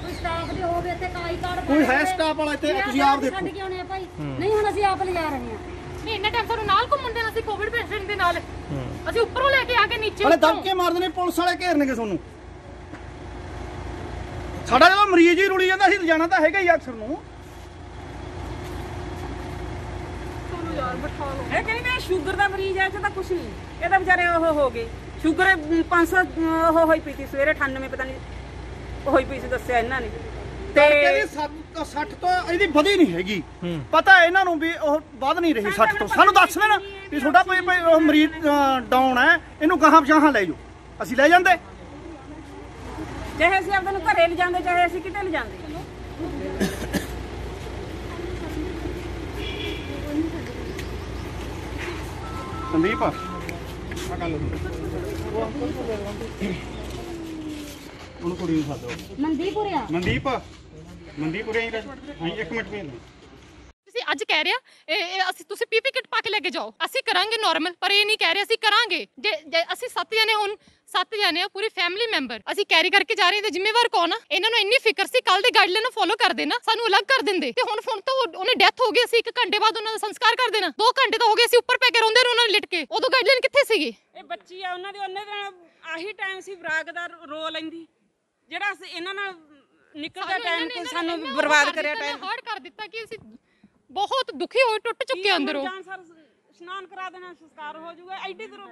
ਕੋਈ ਸਟਾਫ ਦੇ ਹੋਵੇ ਇੱਥੇ ਕਾਈ ਕਾਰਡ ਕੋਈ ਹੈ ਸਟਾਫ ਵਾਲਾ ਇੱਥੇ, ਤੁਸੀਂ ਆਪ ਦੇਖੋ। ਛੱਡ ਕੇ ਆਉਣੇ ਆ ਭਾਈ, ਨਹੀਂ ਹੁਣ ਅਸੀਂ ਆਪ ਲਿਜਾ ਰਹੇ ਹਾਂ। ਨਹੀਂ ਇੰਨਾ ਟਾਈਮ ਸਾਨੂੰ ਨਾਲ ਘੁੰਮਣ ਦੇਣਾ ਸੀ ਕੋਵਿਡ ਪੇਸ਼ੈਂਟ ਦੇ ਨਾਲ, ਅਸੀਂ ਉੱਪਰੋਂ ਲੈ ਕੇ ਆ ਕੇ ਨੀਚੇ ਹਲੇ ਦਬਕੇ ਮਾਰਦੇ ਨੇ, ਪੁਲਿਸ ਵਾਲੇ ਘੇਰਨਗੇ ਤੁਹਾਨੂੰ। ਸਾਡਾ ਜਦੋਂ ਮਰੀਜ਼ ਹੀ ਰੁਲੀ ਜਾਂਦਾ, ਅਸੀਂ ਲਿਜਾਣਾ ਤਾਂ ਹੈਗਾ ਹੀ ਅਕਸਰ ਨੂੰ। ਇਹ ਕਹਿੰਦੀ ਮੈਂ ਸ਼ੂਗਰ ਦਾ ਮਰੀਜ਼ ਐ, ਇਹ ਤਾਂ ਕੁਛ ਨਹੀਂ, ਇਹ ਤਾਂ ਵਿਚਾਰੇ ਉਹ ਹੋ ਗਏ। ਸ਼ੂਗਰ 500 ਉਹ ਹੋਈ ਪਈ ਸੀ ਸਵੇਰੇ, 98 ਪਤਾ ਨਹੀਂ ਹੋਈ ਪਈ ਸੀ, ਦੱਸਿਆ ਇਹਨਾਂ ਨੇ। ਤੇ 60 ਤੋਂ ਇਹਦੀ ਵਧੀ ਨਹੀਂ ਹੈਗੀ, ਪਤਾ ਇਹਨਾਂ ਨੂੰ ਵੀ ਉਹ ਵੱਧ ਨਹੀਂ ਰਹੀ 60 ਤੋਂ। ਸਾਨੂੰ ਦੱਸ ਦੇਣਾ ਵੀ ਤੁਹਾਡਾ ਕੋਈ ਉਹ ਮਰੀਜ਼ ਡਾਊਨ ਹੈ, ਇਹਨੂੰ ਕਹਾਂ ਪਛਾਹਾਂ ਲੈ ਜਾਓ, ਅਸੀਂ ਲੈ ਜਾਂਦੇ। ਚਾਹੇ ਅਸੀਂ ਆਪਣੇ ਨੂੰ ਘਰੇ ਲਿਜਾਂਦੇ, ਚਾਹੇ ਅਸੀਂ ਕਿਤੇ ਲਿਜਾਂਦੇ। ਸੰਦੀਪ ਆ ਗੱਲ ਉਹਨੂੰ ਕੁੜੀ ਨੂੰ ਸਾਦੋ। ਮਨਦੀਪੁਰਿਆ ਮਨਦੀਪੁਰਿਆ ਹੀ ਹਾਂ, 1 ਮਿੰਟ ਵੀ ਤੁਸੀਂ ਅੱਜ ਕਹਿ ਰਿਹਾ ਅਸੀਂ ਤੁਸੀਂ ਪੀਪੀ ਕਿਟ ਪਾ ਕੇ ਲੈ ਕੇ ਜਾਓ, ਅਸੀਂ ਕਰਾਂਗੇ ਨਾਰਮਲ, ਪਰ ਇਹ ਨਹੀਂ ਕਹਿ ਰਹੇ ਅਸੀਂ ਕਰਾਂਗੇ। ਜੇ ਅਸੀਂ 7 ਜਣੇ, ਹੁਣ 7 ਜਣੇ ਆ, ਪੂਰੀ ਫੈਮਿਲੀ ਮੈਂਬਰ ਅਸੀਂ ਕੈਰੀ ਕਰਕੇ ਜਾ ਰਹੇ ਹਾਂ, ਤੇ ਜ਼ਿੰਮੇਵਾਰ ਕੌਣ ਆ? ਇਹਨਾਂ ਨੂੰ ਇੰਨੀ ਫਿਕਰ ਸੀ ਕੱਲ ਦੇ ਗਾਈਡਲਾਈਨ ਨੂੰ ਫੋਲੋ ਕਰਦੇ ਨਾ, ਸਾਨੂੰ ਅਲੱਗ ਕਰ ਦਿੰਦੇ। ਤੇ ਹੁਣ ਤਾਂ ਉਹਨੇ ਡੈਥ ਹੋ ਗਈ, ਅਸੀਂ 1 ਘੰਟੇ ਬਾਅਦ ਉਹਨਾਂ ਦਾ ਸੰਸਕਾਰ ਕਰ ਦੇਣਾ। 2 ਘੰਟੇ ਤਾਂ ਹੋ ਗਏ, ਅਸੀਂ ਉੱਪਰ ਪੈ ਕੇ ਰੋਂਦੇ ਰਹੇ ਉਹਨਾਂ ਨੇ ਲਿਟ ਕੇ। ਉਦੋਂ ਗਾਈਡਲਾਈਨ ਕਿੱਥੇ ਸੀਗੀ? ਇਹ ਬੱਚੀ ਆ, ਉਹਨਾਂ ਦੇ ਉਹਨੇ ਦਾ ਆਹੀ ਟਾਈਮ ਸੀ ਵਿਰਾਗ ਦਾ ਰੋ ਲੈਂਦੀ, ਜਿਹੜਾ ਅਸੀਂ ਇਹਨਾਂ ਨਾਲ ਨਿਕਲਦਾ ਟਾਈਮ ਤੇ ਸਾਨੂੰ ਬਰਬਾਦ ਕਰਿਆ, ਟਾਈਮ ਹਾਰਡ ਕਰ ਦਿੱਤਾ ਕਿ ਅਸੀਂ ਬਹੁਤ ਦੁਖੀ ਹੋਏ, ਟੁੱਟ ਚੁੱਕੇ ਅੰਦਰੋਂ। ਇਸ਼ਨਾਨ ਕਰਾ ਦੇਣਾ, ਸੰਸਕਾਰ ਹੋ ਜਾਊਗਾ। ਐਡੀ ਦੂਰੋਂ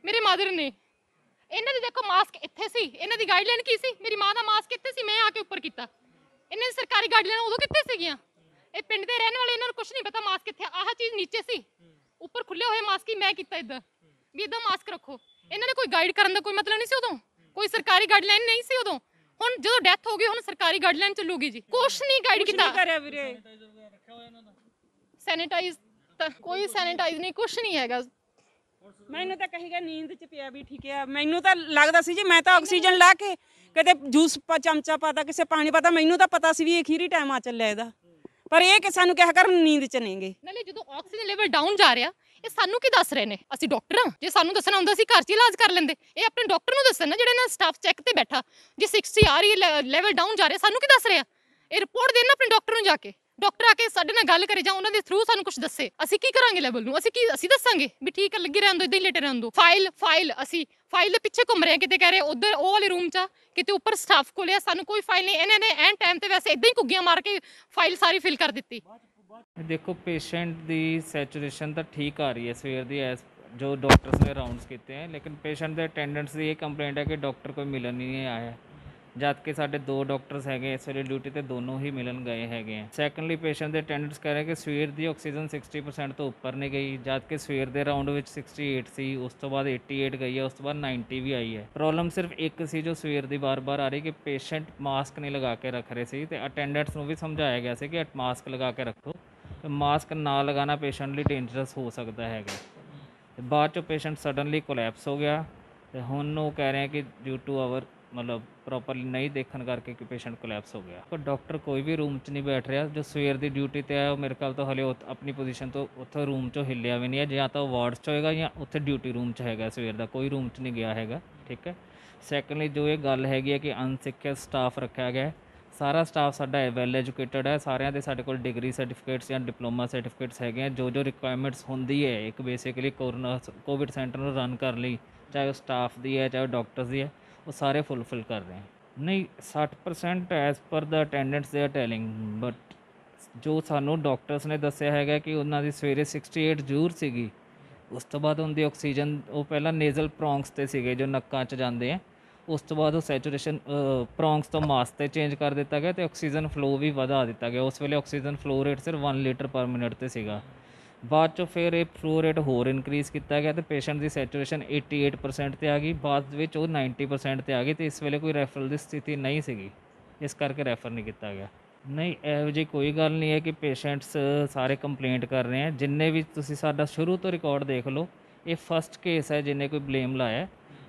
ਮੇਰੇ ਮਦਰ ਨੇ, ਇਹਨਾਂ ਦੀ ਦੇਖੋ ਮਾਸਕ ਇੱਥੇ ਸੀ, ਇਹਨਾਂ ਦੀ ਗਾਈਡਲਾਈਨ ਕੀ ਸੀ? ਮੇਰੀ ਮਾਂ ਦਾ ਮਾਸਕ ਇੱਥੇ ਸੀ, ਮੈਂ ਆ ਕੇ ਉੱਪਰ ਕੀਤਾ। ਇਹਨਾਂ ਦੀ ਸਰਕਾਰੀ ਗਾਈਡਲਾਈਨ ਉਦੋਂ ਕਿੱਥੇ ਸੀਗੀਆਂ? ਇਹ ਪਿੰਡ ਦੇ ਰਹਿਣ ਵਾਲੇ, ਇਹਨਾਂ ਨੂੰ ਕੁਝ ਨਹੀਂ ਪਤਾ ਮਾਸਕ ਕਿੱਥੇ। ਆਹ ਚੀਜ਼ ਨੀਚੇ ਸੀ, ਉੱਪਰ ਖੁੱਲੇ ਹੋਏ ਮਾਸਕ ਹੀ ਮੈਂ ਕੀਤਾ ਇਦਾਂ ਵੀ ਇਦਾਂ ਮਾਸਕ ਰੱਖੋ। ਇਹਨਾਂ ਨੇ ਕੋਈ ਗਾਈਡ ਕਰਨ ਦਾ ਕੋਈ ਮਤਲਬ ਨਹੀਂ ਸੀ ਉਦੋਂ, ਕੋਈ ਸਰਕਾਰੀ ਗਾਈਡਲਾਈਨ ਨਹੀਂ ਸੀ ਉਦੋਂ। ਹੁਣ ਜਦੋਂ ਡੈਥ ਹੋ ਗਈ, ਹੁਣ ਸਰਕਾਰੀ ਗਾਈਡਲਾਈਨ ਚੱਲੂਗੀ ਜੀ। ਕੁਛ ਨਹੀਂ ਗਾਈਡ ਕੀਤਾ ਕਰਿਆ ਵੀਰੇ। ਸੈਨੀਟਾਈਜ਼ ਤਾਂ ਕੋਈ ਸੈਨੀਟਾਈਜ਼ ਨਹੀਂ, ਕੁਛ ਨਹੀਂ ਹੈਗਾ। ਮੈਨੂੰ ਤਾਂ ਕਹੀਗਾ ਨੀਂਦ 'ਚ ਪਿਆ ਵੀ ਠੀਕ ਹੈ, ਮੈਨੂੰ ਤਾਂ ਲੱਗਦਾ ਸੀ ਜੀ ਮੈਂ ਤਾਂ ਆਕਸੀਜਨ ਲਾ ਕੇ ਕਿਤੇ ਜੂਸ ਚਮਚਾ ਪਾਤਾ, ਕਿਸੇ ਪਾਣੀ ਪਾਤਾ, ਮੈਨੂੰ ਤਾਂ ਪਤਾ ਸੀ ਵੀ ਇਹ ਅਖੀਰੀ ਟਾਈਮ ਆ ਚੱਲਿਆ ਇਹਦਾ। ਪਰ ਇਹ ਕਿ ਸਾਨੂੰ ਕਿਹਾ ਕਰਨ ਨੀਂਦ 'ਚ ਨਹੀਂਗੇ। ਨਾਲੇ ਜਦੋਂ ਆਕਸੀਜਨ ਲੈਵਲ ਡਾਊਨ ਜਾ ਰਿਹਾ, ਇਹ ਸਾਨੂੰ ਕੀ ਦੱਸ ਰਹੇ ਨੇ? ਅਸੀਂ ਡਾਕਟਰ ਹਾਂ, ਜੇ ਸਾਨੂੰ ਦੱਸਣਾ ਹੁੰਦਾ ਸੀ ਘਰ 'ਚ ਇਲਾਜ ਕਰ ਲੈਂਦੇ। ਇਹ ਆਪਣੇ ਡਾਕਟਰ ਨੂੰ ਦੱਸਣ ਨਾ, ਜਿਹੜੇ ਨਾਲ ਸਟਾਫ ਚੈੱਕ ਤੇ ਬੈਠਾ। ਜੇ 60 ਆ ਰਹੀ ਹੈ, ਲੈਵਲ ਡਾਊਨ ਜਾ ਰਿਹਾ, ਸਾਨੂੰ ਕੀ ਦੱਸ ਰਿਹਾ? ਇਹ ਰਿਪੋਰਟ ਦੇਣਾ ਆਪਣੇ ਡਾਕਟਰ ਨੂੰ ਜਾ ਕੇ, ਡਾਕਟਰ ਆ ਕੇ ਸਾਡੇ ਨਾਲ ਗੱਲ ਕਰੇ ਜਾਂ ਉਹਨਾਂ ਦੇ ਥਰੂ ਸਾਨੂੰ ਕੁਝ ਦੱਸੇ। ਅਸੀਂ ਕੀ ਕਰਾਂਗੇ ਲੈਵਲ ਨੂੰ? ਅਸੀਂ ਦੱਸਾਂਗੇ ਵੀ ਠੀਕ ਹੈ, ਲੱਗੀ ਰਹਿਣ ਦੋ, ਇਦਾਂ ਹੀ ਲੇਟੇ ਰਹਿਣ ਦੋ। ਫਾਈਲ ਅਸੀਂ ਫਾਈਲ ਦੇ ਪਿੱਛੇ ਘੁੰਮ ਰਹੇ ਹਾਂ, ਕਿਤੇ ਕਹਿ ਰਹੇ ਉਧਰ ਉਹ ਵਾਲੇ ਰੂਮ 'ਚ, ਕਿਤੇ ਉੱਪਰ ਸਟਾਫ ਕੋਲ ਆ, ਸਾਨੂੰ ਕੋਈ ਫਾਈਲ ਨਹੀਂ। ਇਹਨਾਂ ਨੇ ਐਨ ਟਾਈਮ ਤੇ ਵੈਸੇ ਇਦਾਂ ਹੀ ਘੁੱਗੀਆਂ ਮਾਰ ਕੇ ਫਾਈਲ ਸਾਰੀ ਫਿਲ ਕਰ ਦਿੱਤੀ। ਦੇਖੋ ਪੇਸ਼ੈਂਟ ਦੀ ਸੈਚੂਰੇਸ਼ਨ ਤਾਂ ਠੀਕ ਆ ਰਹੀ ਹੈ ਸਵੇਰ ਦੀ, ਐਸ ਜੋ ਡਾਕਟਰਸ ਨੇ ਰਾਉਂਡਸ ਕੀਤੇ ਹੈ, ਲੇਕਿਨ ਪੇਸ਼ੈਂਟ ਦੇ ਅਟੈਂਡੈਂਟਸ ਦੀ ਇਹ ਕੰਪਲੇਂਟ ਹੈ ਕਿ ਡਾਕਟਰ ਕੋਈ ਮਿਲਣ ਨਹੀਂ ਆਇਆ, ਜਦ ਕਿ ਸਾਡੇ 2 ਡਾਕਟਰਸ ਹੈਗੇ ਇਸ ਵੇਲੇ ਡਿਊਟੀ ਤੇ, ਦੋਨੋਂ ਹੀ ਮਿਲਣ ਗਏ ਹੈਗੇ ਆ। ਸੈਕੰਡਲੀ ਪੇਸ਼ੈਂਟ ਦੇ ਅਟੈਂਡੈਂਟਸ ਕਹਿ ਰਹੇ ਕਿ ਸਵੇਰ ਦੀ ਆਕਸੀਜਨ 60% ਤੋਂ ਉੱਪਰ ਨਹੀਂ ਗਈ, ਜਦ ਕਿ ਸਵੇਰ ਦੇ ਰਾਊਂਡ ਵਿੱਚ 68 ਸੀ, ਉਸ ਤੋਂ ਬਾਅਦ 88 ਗਈ ਹੈ, ਉਸ ਤੋਂ ਬਾਅਦ 90 ਵੀ ਆਈ ਹੈ। ਪ੍ਰੋਬਲਮ ਸਿਰਫ ਇੱਕ ਸੀ ਜੋ ਸਵੇਰ ਦੀ ਬਾਰ-ਬਾਰ ਆ ਰਹੀ ਕਿ ਪੇਸ਼ੈਂਟ ਮਾਸਕ ਨਹੀਂ ਲਗਾ ਕੇ ਰੱਖ ਰਹੇ ਸੀ, ਤੇ ਅਟੈਂਡੈਂਟਸ ਨੂੰ ਵੀ ਸਮਝਾਇਆ ਗਿਆ ਸੀ ਕਿ ਮਾਸਕ ਲਗਾ ਕੇ ਰੱਖੋ। ਮਾਸਕ ਨਾ ਲਗਾਉਣਾ ਪੇਸ਼ੈਂਟ ਲਈ ਡੇਂਜਰਸ ਹੋ ਸਕਦਾ ਹੈਗਾ। ਤੇ ਬਾਅਦ 'ਚੋਂ ਪੇਸ਼ੈਂਟ ਸਡਨਲੀ ਕੋਲੈਪਸ ਹੋ ਗਿਆ ਤੇ ਹੁਣ ਉਹ ਕਹਿ ਰਹੇ ਕਿ ਡਿਊ ਟੂ ਆਵਰ ਮਤਲਬ ਪ੍ਰੋਪਰਲੀ ਨਹੀਂ ਦੇਖਣ ਕਰਕੇ ਕਿ ਪੇਸ਼ੈਂਟ ਕੋਲੈਪਸ ਹੋ ਗਿਆ। ਪਰ ਡਾਕਟਰ ਕੋਈ ਵੀ ਰੂਮ 'ਚ ਨਹੀਂ ਬੈਠ ਰਿਹਾ। ਜੋ ਸਵੇਰ ਦੀ ਡਿਊਟੀ 'ਤੇ ਆਇਆ ਉਹ ਮੇਰੇ ਖਿਆਲ ਤੋਂ ਹਲੇ ਆਪਣੀ ਪੋਜੀਸ਼ਨ ਤੋਂ ਉੱਥੋਂ ਰੂਮ 'ਚੋਂ ਹਿੱਲਿਆ ਵੀ ਨਹੀਂ ਹੈ। ਜਾਂ ਤਾਂ ਉਹ ਵਾਰਡਸ 'ਚ ਹੋਏਗਾ ਜਾਂ ਉੱਥੇ ਡਿਊਟੀ ਰੂਮ 'ਚ ਹੈਗਾ ਸਵੇਰ ਦਾ, ਕੋਈ ਰੂਮ 'ਚ ਨਹੀਂ ਗਿਆ ਹੈਗਾ। ਠੀਕ ਹੈ। ਸੈਕੰਡਲੀ ਜੋ ਇਹ ਗੱਲ ਹੈਗੀ ਹੈ ਕਿ ਅਨਸਿਕਿਓਰ ਸਟਾਫ ਰੱਖਿਆ ਗਿਆ। ਸਾਰਾ ਸਟਾਫ ਸਾਡਾ ਵੈਲ ਐਜੂਕੇਟਡ ਹੈ। ਸਾਰਿਆਂ ਦੇ ਸਾਡੇ ਕੋਲ ਡਿਗਰੀ ਸਰਟੀਫਿਕੇਟਸ ਜਾਂ ਡਿਪਲੋਮਾ ਸਰਟੀਫਿਕੇਟਸ ਹੈਗੇ ਆ। ਜੋ ਰਿਕੁਆਇਰਮੈਂਟਸ ਹੁੰਦੀ ਹੈ ਇੱਕ ਬੇਸਿਕਲੀ ਕੋਵਿਡ ਸੈਂਟਰ ਨੂੰ ਰਨ ਕਰਨ ਲਈ, ਚਾਹੇ ਉਹ ਸਟਾਫ ਦੀ ਹੈ ਚਾਹੇ ਉਹ ਡਾਕਟਰਸ ਦੀ ਹੈ, ਉਹ ਸਾਰੇ ਫੁੱਲਫਿਲ ਕਰ ਰਹੇ हैं। नहीं 60% as per the attendants they are telling, but ਜੋ ਸਾਨੂੰ ਡਾਕਟਰਸ ਨੇ ਦੱਸਿਆ ਹੈਗਾ ਕਿ ਉਹਨਾਂ ਦੀ ਸਵੇਰੇ 68 ਜ਼ਰੂਰ ਸੀਗੀ। ਉਸ ਤੋਂ ਬਾਅਦ ਉਹਦੀ ਆਕਸੀਜਨ, ਉਹ ਪਹਿਲਾਂ ਨੇਜ਼ਲ ਪ੍ਰੋਂਗਸ 'ਤੇ ਸੀਗੇ ਜੋ ਨੱਕਾਂ 'ਚ ਜਾਂਦੇ ਆ, ਉਸ ਤੋਂ ਬਾਅਦ ਉਹ ਸੈਚੂਰੇਸ਼ਨ ਪ੍ਰੋਂਗਸ ਤੋਂ ਮਾਸ 'ਤੇ ਚੇਂਜ ਕਰ ਦਿੱਤਾ ਗਿਆ ਤੇ ਆਕਸੀਜਨ ਫਲੋ ਵੀ ਵਧਾ ਦਿੱਤਾ ਗਿਆ। ਉਸ ਵੇਲੇ ਆਕਸੀਜਨ ਫਲੋ ਰੇਟ ਸਿਰਫ 1 ਲੀਟਰ ਪਰ ਮਿੰਟ 'ਤੇ ਸੀਗਾ। ਬਾਅਦ 'ਚੋਂ ਫਿਰ ਇਹ ਫਲੋ ਰੇਟ ਹੋਰ ਇਨਕਰੀਜ਼ ਕੀਤਾ ਗਿਆ ਤੇ ਪੇਸ਼ੈਂਟ ਦੀ ਸੈਚੂਰੇਸ਼ਨ 88% 'ਤੇ ਆ ਗਈ। ਬਾਅਦ ਵਿੱਚ ਉਹ 90% 'ਤੇ ਆ ਗਈ ਤੇ ਇਸ ਵੇਲੇ ਕੋਈ ਰੈਫਰਲ ਦੀ ਸਥਿਤੀ ਨਹੀਂ ਸੀਗੀ, ਇਸ ਕਰਕੇ ਰੈਫਰ ਨਹੀਂ ਕੀਤਾ ਗਿਆ। ਨਹੀਂ, ਇਹੋ ਜਿਹੀ ਕੋਈ ਗੱਲ ਨਹੀਂ ਹੈ ਕਿ ਪੇਸ਼ੈਂਟਸ ਸਾਰੇ ਕੰਪਲੇਂਟ ਕਰ ਰਹੇ ਹੈ। ਜਿੰਨੇ ਵੀ ਤੁਸੀਂ ਸਾਡਾ ਸ਼ੁਰੂ ਤੋਂ ਰਿਕਾਰਡ ਦੇਖ ਲਓ, ਇਹ ਫਸਟ ਕੇਸ ਹੈ ਜਿਹਨੇ ਕੋਈ ਬਲੇਮ ਲਾਇਆ।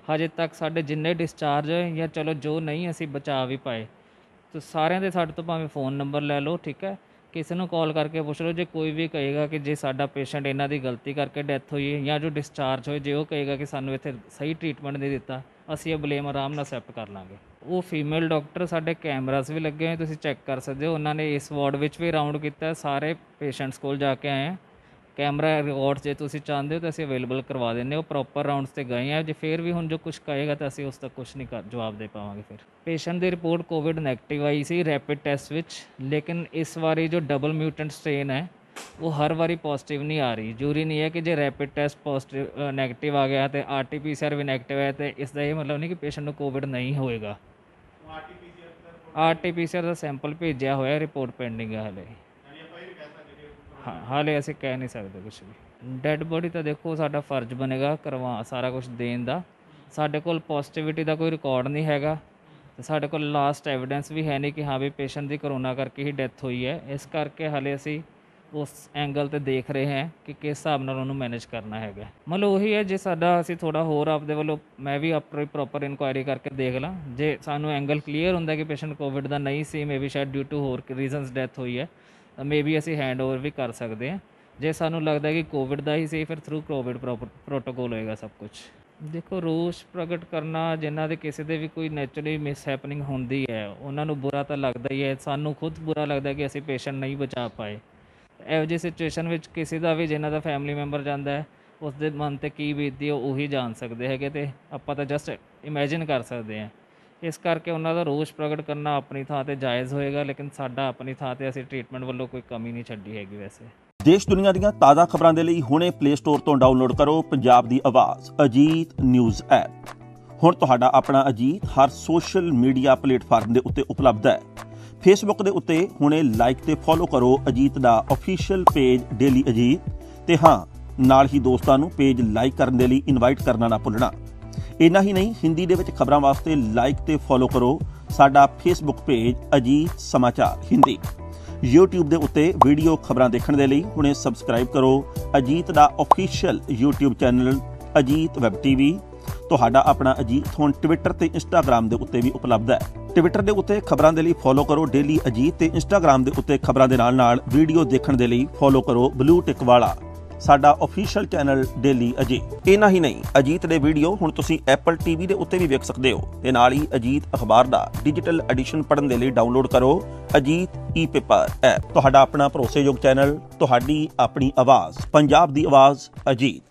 ਹਜੇ ਤੱਕ ਸਾਡੇ ਜਿੰਨੇ ਡਿਸਚਾਰਜ ਹੋਏ ਜਾਂ ਚਲੋ ਜੋ ਨਹੀਂ ਅਸੀਂ ਬਚਾ ਵੀ ਪਾਏ, ਤਾਂ ਸਾਰਿਆਂ ਦੇ ਸਾਡੇ ਤੋਂ ਭਾਵੇਂ ਫ਼ੋਨ ਨੰਬਰ ਲੈ ਲਓ, ਠੀਕ ਹੈ, ਕਿਸੇ ਨੂੰ ਕਾਲ ਕਰਕੇ ਪੁੱਛ ਲਓ। ਜੇ ਕੋਈ ਵੀ ਕਹੇਗਾ ਕਿ ਜੇ ਸਾਡਾ ਪੇਸ਼ੈਂਟ ਇਹਨਾਂ ਦੀ ਗਲਤੀ ਕਰਕੇ ਡੈਥ ਹੋਈ ਹੈ ਜਾਂ ਜੋ ਡਿਸਚਾਰਜ ਹੋਏ, ਜੇ ਉਹ ਕਹੇਗਾ ਕਿ ਸਾਨੂੰ ਇੱਥੇ ਸਹੀ ਟ੍ਰੀਟਮੈਂਟ ਨਹੀਂ ਦਿੱਤਾ, ਅਸੀਂ ਇਹ ਬਲੇਮ ਆਰਾਮ ਨਾਲ ਅਸੈਪਟ ਕਰ ਲਾਂਗੇ। ਉਹ ਫੀਮੇਲ ਡਾਕਟਰ, ਸਾਡੇ ਕੈਮਰਾਸ ਵੀ ਲੱਗੇ ਹੋਏ, ਤੁਸੀਂ ਚੈੱਕ ਕਰ ਸਕਦੇ ਹੋ। ਉਹਨਾਂ ਨੇ ਇਸ ਵਾਰਡ ਵਿੱਚ ਵੀ ਰਾਊਂਡ ਕੀਤਾ, ਸਾਰੇ ਪੇਸ਼ੈਂਟਸ ਕੋਲ ਜਾ ਕੇ ਆਏ ਆ। ਕੈਮਰਾ ਰਿਕਾਰਡਸ ਜੇ ਤੁਸੀਂ ਚਾਹੁੰਦੇ ਹੋ ਤਾਂ ਅਸੀਂ ਅਵੇਲੇਬਲ ਕਰਵਾ ਦਿੰਦੇ। ਉਹ ਪ੍ਰੋਪਰ ਰਾਊਂਡਸ 'ਤੇ ਗਏ ਆ। ਜੇ ਫਿਰ ਵੀ ਹੁਣ ਜੋ ਕੁਝ ਕਹੇਗਾ ਤਾਂ ਅਸੀਂ ਉਸ ਦਾ ਕੁਝ ਨਹੀਂ ਜਵਾਬ ਦੇ ਪਾਵਾਂਗੇ। ਫਿਰ ਪੇਸ਼ੈਂਟ ਦੀ ਰਿਪੋਰਟ ਕੋਵਿਡ ਨੈਗੇਟਿਵ ਆਈ ਸੀ ਰੈਪਿਡ ਟੈਸਟ ਵਿੱਚ, ਲੇਕਿਨ ਇਸ ਵਾਰੀ ਜੋ ਡਬਲ ਮਿਊਟੈਂਟ ਸਟ੍ਰੇਨ ਹੈ ਉਹ ਹਰ ਵਾਰੀ ਪੋਜ਼ਿਟਿਵ ਨਹੀਂ ਆ ਰਹੀ। ਜ਼ਰੂਰੀ ਨਹੀਂ ਹੈ ਕਿ ਜੇ ਰੈਪਿਡ ਟੈਸਟ ਪੋਜ਼ਿਟਿਵ ਨੈਗੇਟਿਵ ਆ ਗਿਆ ਤੇ RT-PCR ਵੀ ਨੈਗੇਟਿਵ ਹੈ ਤੇ ਇਸ ਦਾ ਇਹ ਮਤਲਬ ਨਹੀਂ ਕਿ ਪੇਸ਼ੈਂਟ ਨੂੰ ਕੋਵਿਡ ਨਹੀਂ ਹੋਏਗਾ। RT-PCR ਦਾ ਸੈਂਪਲ ਭੇਜਿਆ ਹੋਇਆ, ਰਿਪੋਰਟ ਪੈਂਡਿੰਗ ਹੈ ਹਾਲੇ। ਹਾਂ, ਹਾਲੇ ਅਸੀਂ ਕਹਿ ਨਹੀਂ ਸਕਦੇ ਕੁਛ ਵੀ। ਡੈੱਡ ਬੋਡੀ ਤਾਂ ਦੇਖੋ ਸਾਡਾ ਫਰਜ਼ ਬਣੇਗਾ ਸਾਰਾ ਕੁਝ ਦੇਣ ਦਾ। ਸਾਡੇ ਕੋਲ ਪੋਜ਼ਿਟਿਵਿਟੀ ਦਾ ਕੋਈ ਰਿਕਾਰਡ ਨਹੀਂ ਹੈਗਾ ਤੇ ਸਾਡੇ ਕੋਲ ਲਾਸਟ ਐਵੀਡੈਂਸ ਵੀ ਹੈ ਨਹੀਂ ਕਿ ਹਾਂ ਵੀ ਪੇਸ਼ੈਂਟ ਦੀ ਕਰੋਨਾ ਕਰਕੇ ਹੀ ਡੈਥ ਹੋਈ ਹੈ। ਇਸ ਕਰਕੇ ਹਾਲੇ ਅਸੀਂ ਉਸ ਐਂਗਲ 'ਤੇ ਦੇਖ ਰਹੇ ਹਾਂ ਕਿ ਕਿਸ ਹਿਸਾਬ ਨਾਲ ਉਹਨੂੰ ਮੈਨੇਜ ਕਰਨਾ ਹੈਗਾ। ਮਤਲਬ ਉਹੀ ਹੈ, ਜੇ ਸਾਡਾ ਅਸੀਂ ਥੋੜ੍ਹਾ ਹੋਰ ਆਪਦੇ ਵੱਲੋਂ, ਮੈਂ ਵੀ ਆਪਣੀ ਪ੍ਰੋਪਰ ਇਨਕੁਆਇਰੀ ਕਰਕੇ ਦੇਖ ਲਾਂ, ਜੇ ਸਾਨੂੰ ਐਂਗਲ ਕਲੀਅਰ ਹੁੰਦਾ ਕਿ ਪੇਸ਼ੈਂਟ ਕੋਵਿਡ ਦਾ ਨਹੀਂ ਸੀ, ਮੇ ਬੀ ਸ਼ਾਇਦ ਡਿਊ ਟੂ ਹੋਰ ਰੀਜ਼ਨਸ ਡੈਥ ਹੋਈ ਹੈ, ਤਾਂ ਮੇ ਬੀ ਅਸੀਂ ਹੈਂਡ ਓਵਰ ਵੀ ਕਰ ਸਕਦੇ ਹਾਂ। ਜੇ ਸਾਨੂੰ ਲੱਗਦਾ ਕਿ ਕੋਵਿਡ ਦਾ ਹੀ ਸੀ, ਫਿਰ ਥਰੂ ਕੋਵਿਡ ਪ੍ਰੋਟੋਕੋਲ ਹੋਏਗਾ ਸਭ ਕੁਝ। ਦੇਖੋ, ਰੋਸ ਪ੍ਰਗਟ ਕਰਨਾ, ਜਿਨ੍ਹਾਂ ਦੇ ਕਿਸੇ ਦੇ ਵੀ ਕੋਈ ਨੈਚੁਰਲੀ ਮਿਸ ਹੈਪਨਿੰਗ ਹੁੰਦੀ ਹੈ, ਉਹਨਾਂ ਨੂੰ ਬੁਰਾ ਤਾਂ ਲੱਗਦਾ ਹੀ ਹੈ। ਸਾਨੂੰ ਖੁਦ ਬੁਰਾ ਲੱਗਦਾ ਕਿ ਅਸੀਂ ਪੇਸ਼ੈਂਟ ਨਹੀਂ ਬਚਾ ਪਾਏ। ਇਹੋ ਜਿਹੀ ਸਿਚੁਏਸ਼ਨ ਵਿੱਚ ਕਿਸੇ ਦਾ ਵੀ, ਜਿਨ੍ਹਾਂ ਦਾ ਫੈਮਿਲੀ ਮੈਂਬਰ ਜਾਂਦਾ ਹੈ, ਉਸ ਦੇ ਮਨ 'ਤੇ ਕੀ ਬੀਤਦੀ ਹੈ ਉਹੀ ਜਾਣ ਸਕਦੇ ਹੈਗੇ, ਅਤੇ ਆਪਾਂ ਤਾਂ ਜਸਟ ਇਮੈਜਿਨ ਕਰ ਸਕਦੇ ਹਾਂ। ਇਸ ਕਰਕੇ ਉਹਨਾਂ ਦਾ ਰੋਸ ਪ੍ਰਗਟ ਕਰਨਾ ਆਪਣੀ ਥਾਂ 'ਤੇ ਜਾਇਜ਼ ਹੋਏਗਾ, ਲੇਕਿਨ ਸਾਡਾ ਆਪਣੀ ਥਾਂ 'ਤੇ ਅਸੀਂ ਟ੍ਰੀਟਮੈਂਟ ਵੱਲੋਂ ਕੋਈ ਕਮੀ ਨਹੀਂ ਛੱਡੀ ਹੈਗੀ। ਵੈਸੇ ਦੇਸ਼ ਦੁਨੀਆ ਦੀਆਂ ਤਾਜ਼ਾ ਖਬਰਾਂ ਦੇ ਲਈ ਹੁਣੇ ਪਲੇ ਸਟੋਰ ਤੋਂ ਡਾਊਨਲੋਡ ਕਰੋ ਪੰਜਾਬ ਦੀ ਆਵਾਜ਼ ਅਜੀਤ ਨਿਊਜ਼ ਐਪ। ਹੁਣ ਤੁਹਾਡਾ ਆਪਣਾ ਅਜੀਤ ਹਰ ਸੋਸ਼ਲ ਮੀਡੀਆ ਪਲੇਟਫਾਰਮ ਦੇ ਉੱਤੇ ਉਪਲਬਧ ਹੈ। ਫੇਸਬੁੱਕ ਦੇ ਉੱਤੇ ਹੁਣੇ ਲਾਈਕ ਤੇ ਫੋਲੋ ਕਰੋ ਅਜੀਤ ਦਾ ਅਫੀਸ਼ੀਅਲ ਪੇਜ ਡੇਲੀ ਅਜੀਤ, ਤੇ ਹਾਂ, ਨਾਲ ਹੀ ਦੋਸਤਾਂ ਨੂੰ ਪੇਜ ਲਾਈਕ ਕਰਨ ਦੇ ਲਈ ਇਨਵਾਈਟ ਕਰਨਾ ਨਾ ਭੁੱਲਣਾ। ਇੰਨਾ ਹੀ ਨਹੀਂ, ਹਿੰਦੀ ਦੇ ਵਿੱਚ ਖਬਰਾਂ ਵਾਸਤੇ ਲਾਈਕ ਤੇ ਫੋਲੋ ਕਰੋ ਸਾਡਾ ਫੇਸਬੁੱਕ ਪੇਜ ਅਜੀਤ ਸਮਾਚਾਰ ਹਿੰਦੀ। YouTube ਦੇ ਉੱਤੇ ਵੀਡੀਓ ਖਬਰਾਂ ਦੇਖਣ ਦੇ ਲਈ ਹੁਣੇ ਸਬਸਕ੍ਰਾਈਬ ਕਰੋ ਅਜੀਤ ਦਾ official YouTube channel Ajit web TV। ਤੁਹਾਡਾ ਆਪਣਾ ਅਜੀਤ ਹੁਣ ਟਵਿੱਟਰ ਤੇ ਇੰਸਟਾਗ੍ਰਾਮ ਦੇ ਉੱਤੇ ਵੀ ਉਪਲਬਧ ਹੈ। ਟਵਿੱਟਰ ਦੇ ਉੱਤੇ ਖਬਰਾਂ ਦੇ ਲਈ ਫੋਲੋ ਕਰੋ ਡੇਲੀ ਅਜੀਤ, ਤੇ ਇੰਸਟਾਗ੍ਰਾਮ ਦੇ ਉੱਤੇ ਖਬਰਾਂ ਦੇ ਨਾਲ ਵੀਡੀਓ ਦੇਖਣ ਦੇ ਲਈ ਫੋਲੋ ਕਰੋ ਬਲੂ ਟਿਕ ਵਾਲਾ ਸਾਡਾ ਅਫੀਸ਼ੀਅਲ ਚੈਨਲ ਡੇਲੀ ਅਜੀਤ। ਇੰਨਾ ਹੀ ਨਹੀਂ, ਅਜੀਤ ਦੇ ਵੀਡੀਓ ਹੁਣ ਤੁਸੀਂ Apple TV ਦੇ ਉੱਤੇ ਵੀ ਵੇਖ ਸਕਦੇ ਹੋ, ਤੇ ਨਾਲ ਹੀ ਅਜੀਤ ਅਖਬਾਰ ਦਾ ਡਿਜੀਟਲ ਐਡੀਸ਼ਨ ਪੜ੍ਹਨ ਦੇ ਲਈ ਡਾਊਨਲੋਡ ਕਰੋ ਅਜੀਤ ਈ-ਪੇਪਰ ਐਪ। ਤੁਹਾਡਾ ਆਪਣਾ ਭਰੋਸੇਯੋਗ ਚੈਨਲ, ਤੁਹਾਡੀ ਆਪਣੀ ਆਵਾਜ਼, ਪੰਜਾਬ ਦੀ ਆਵਾਜ਼ ਅਜੀਤ।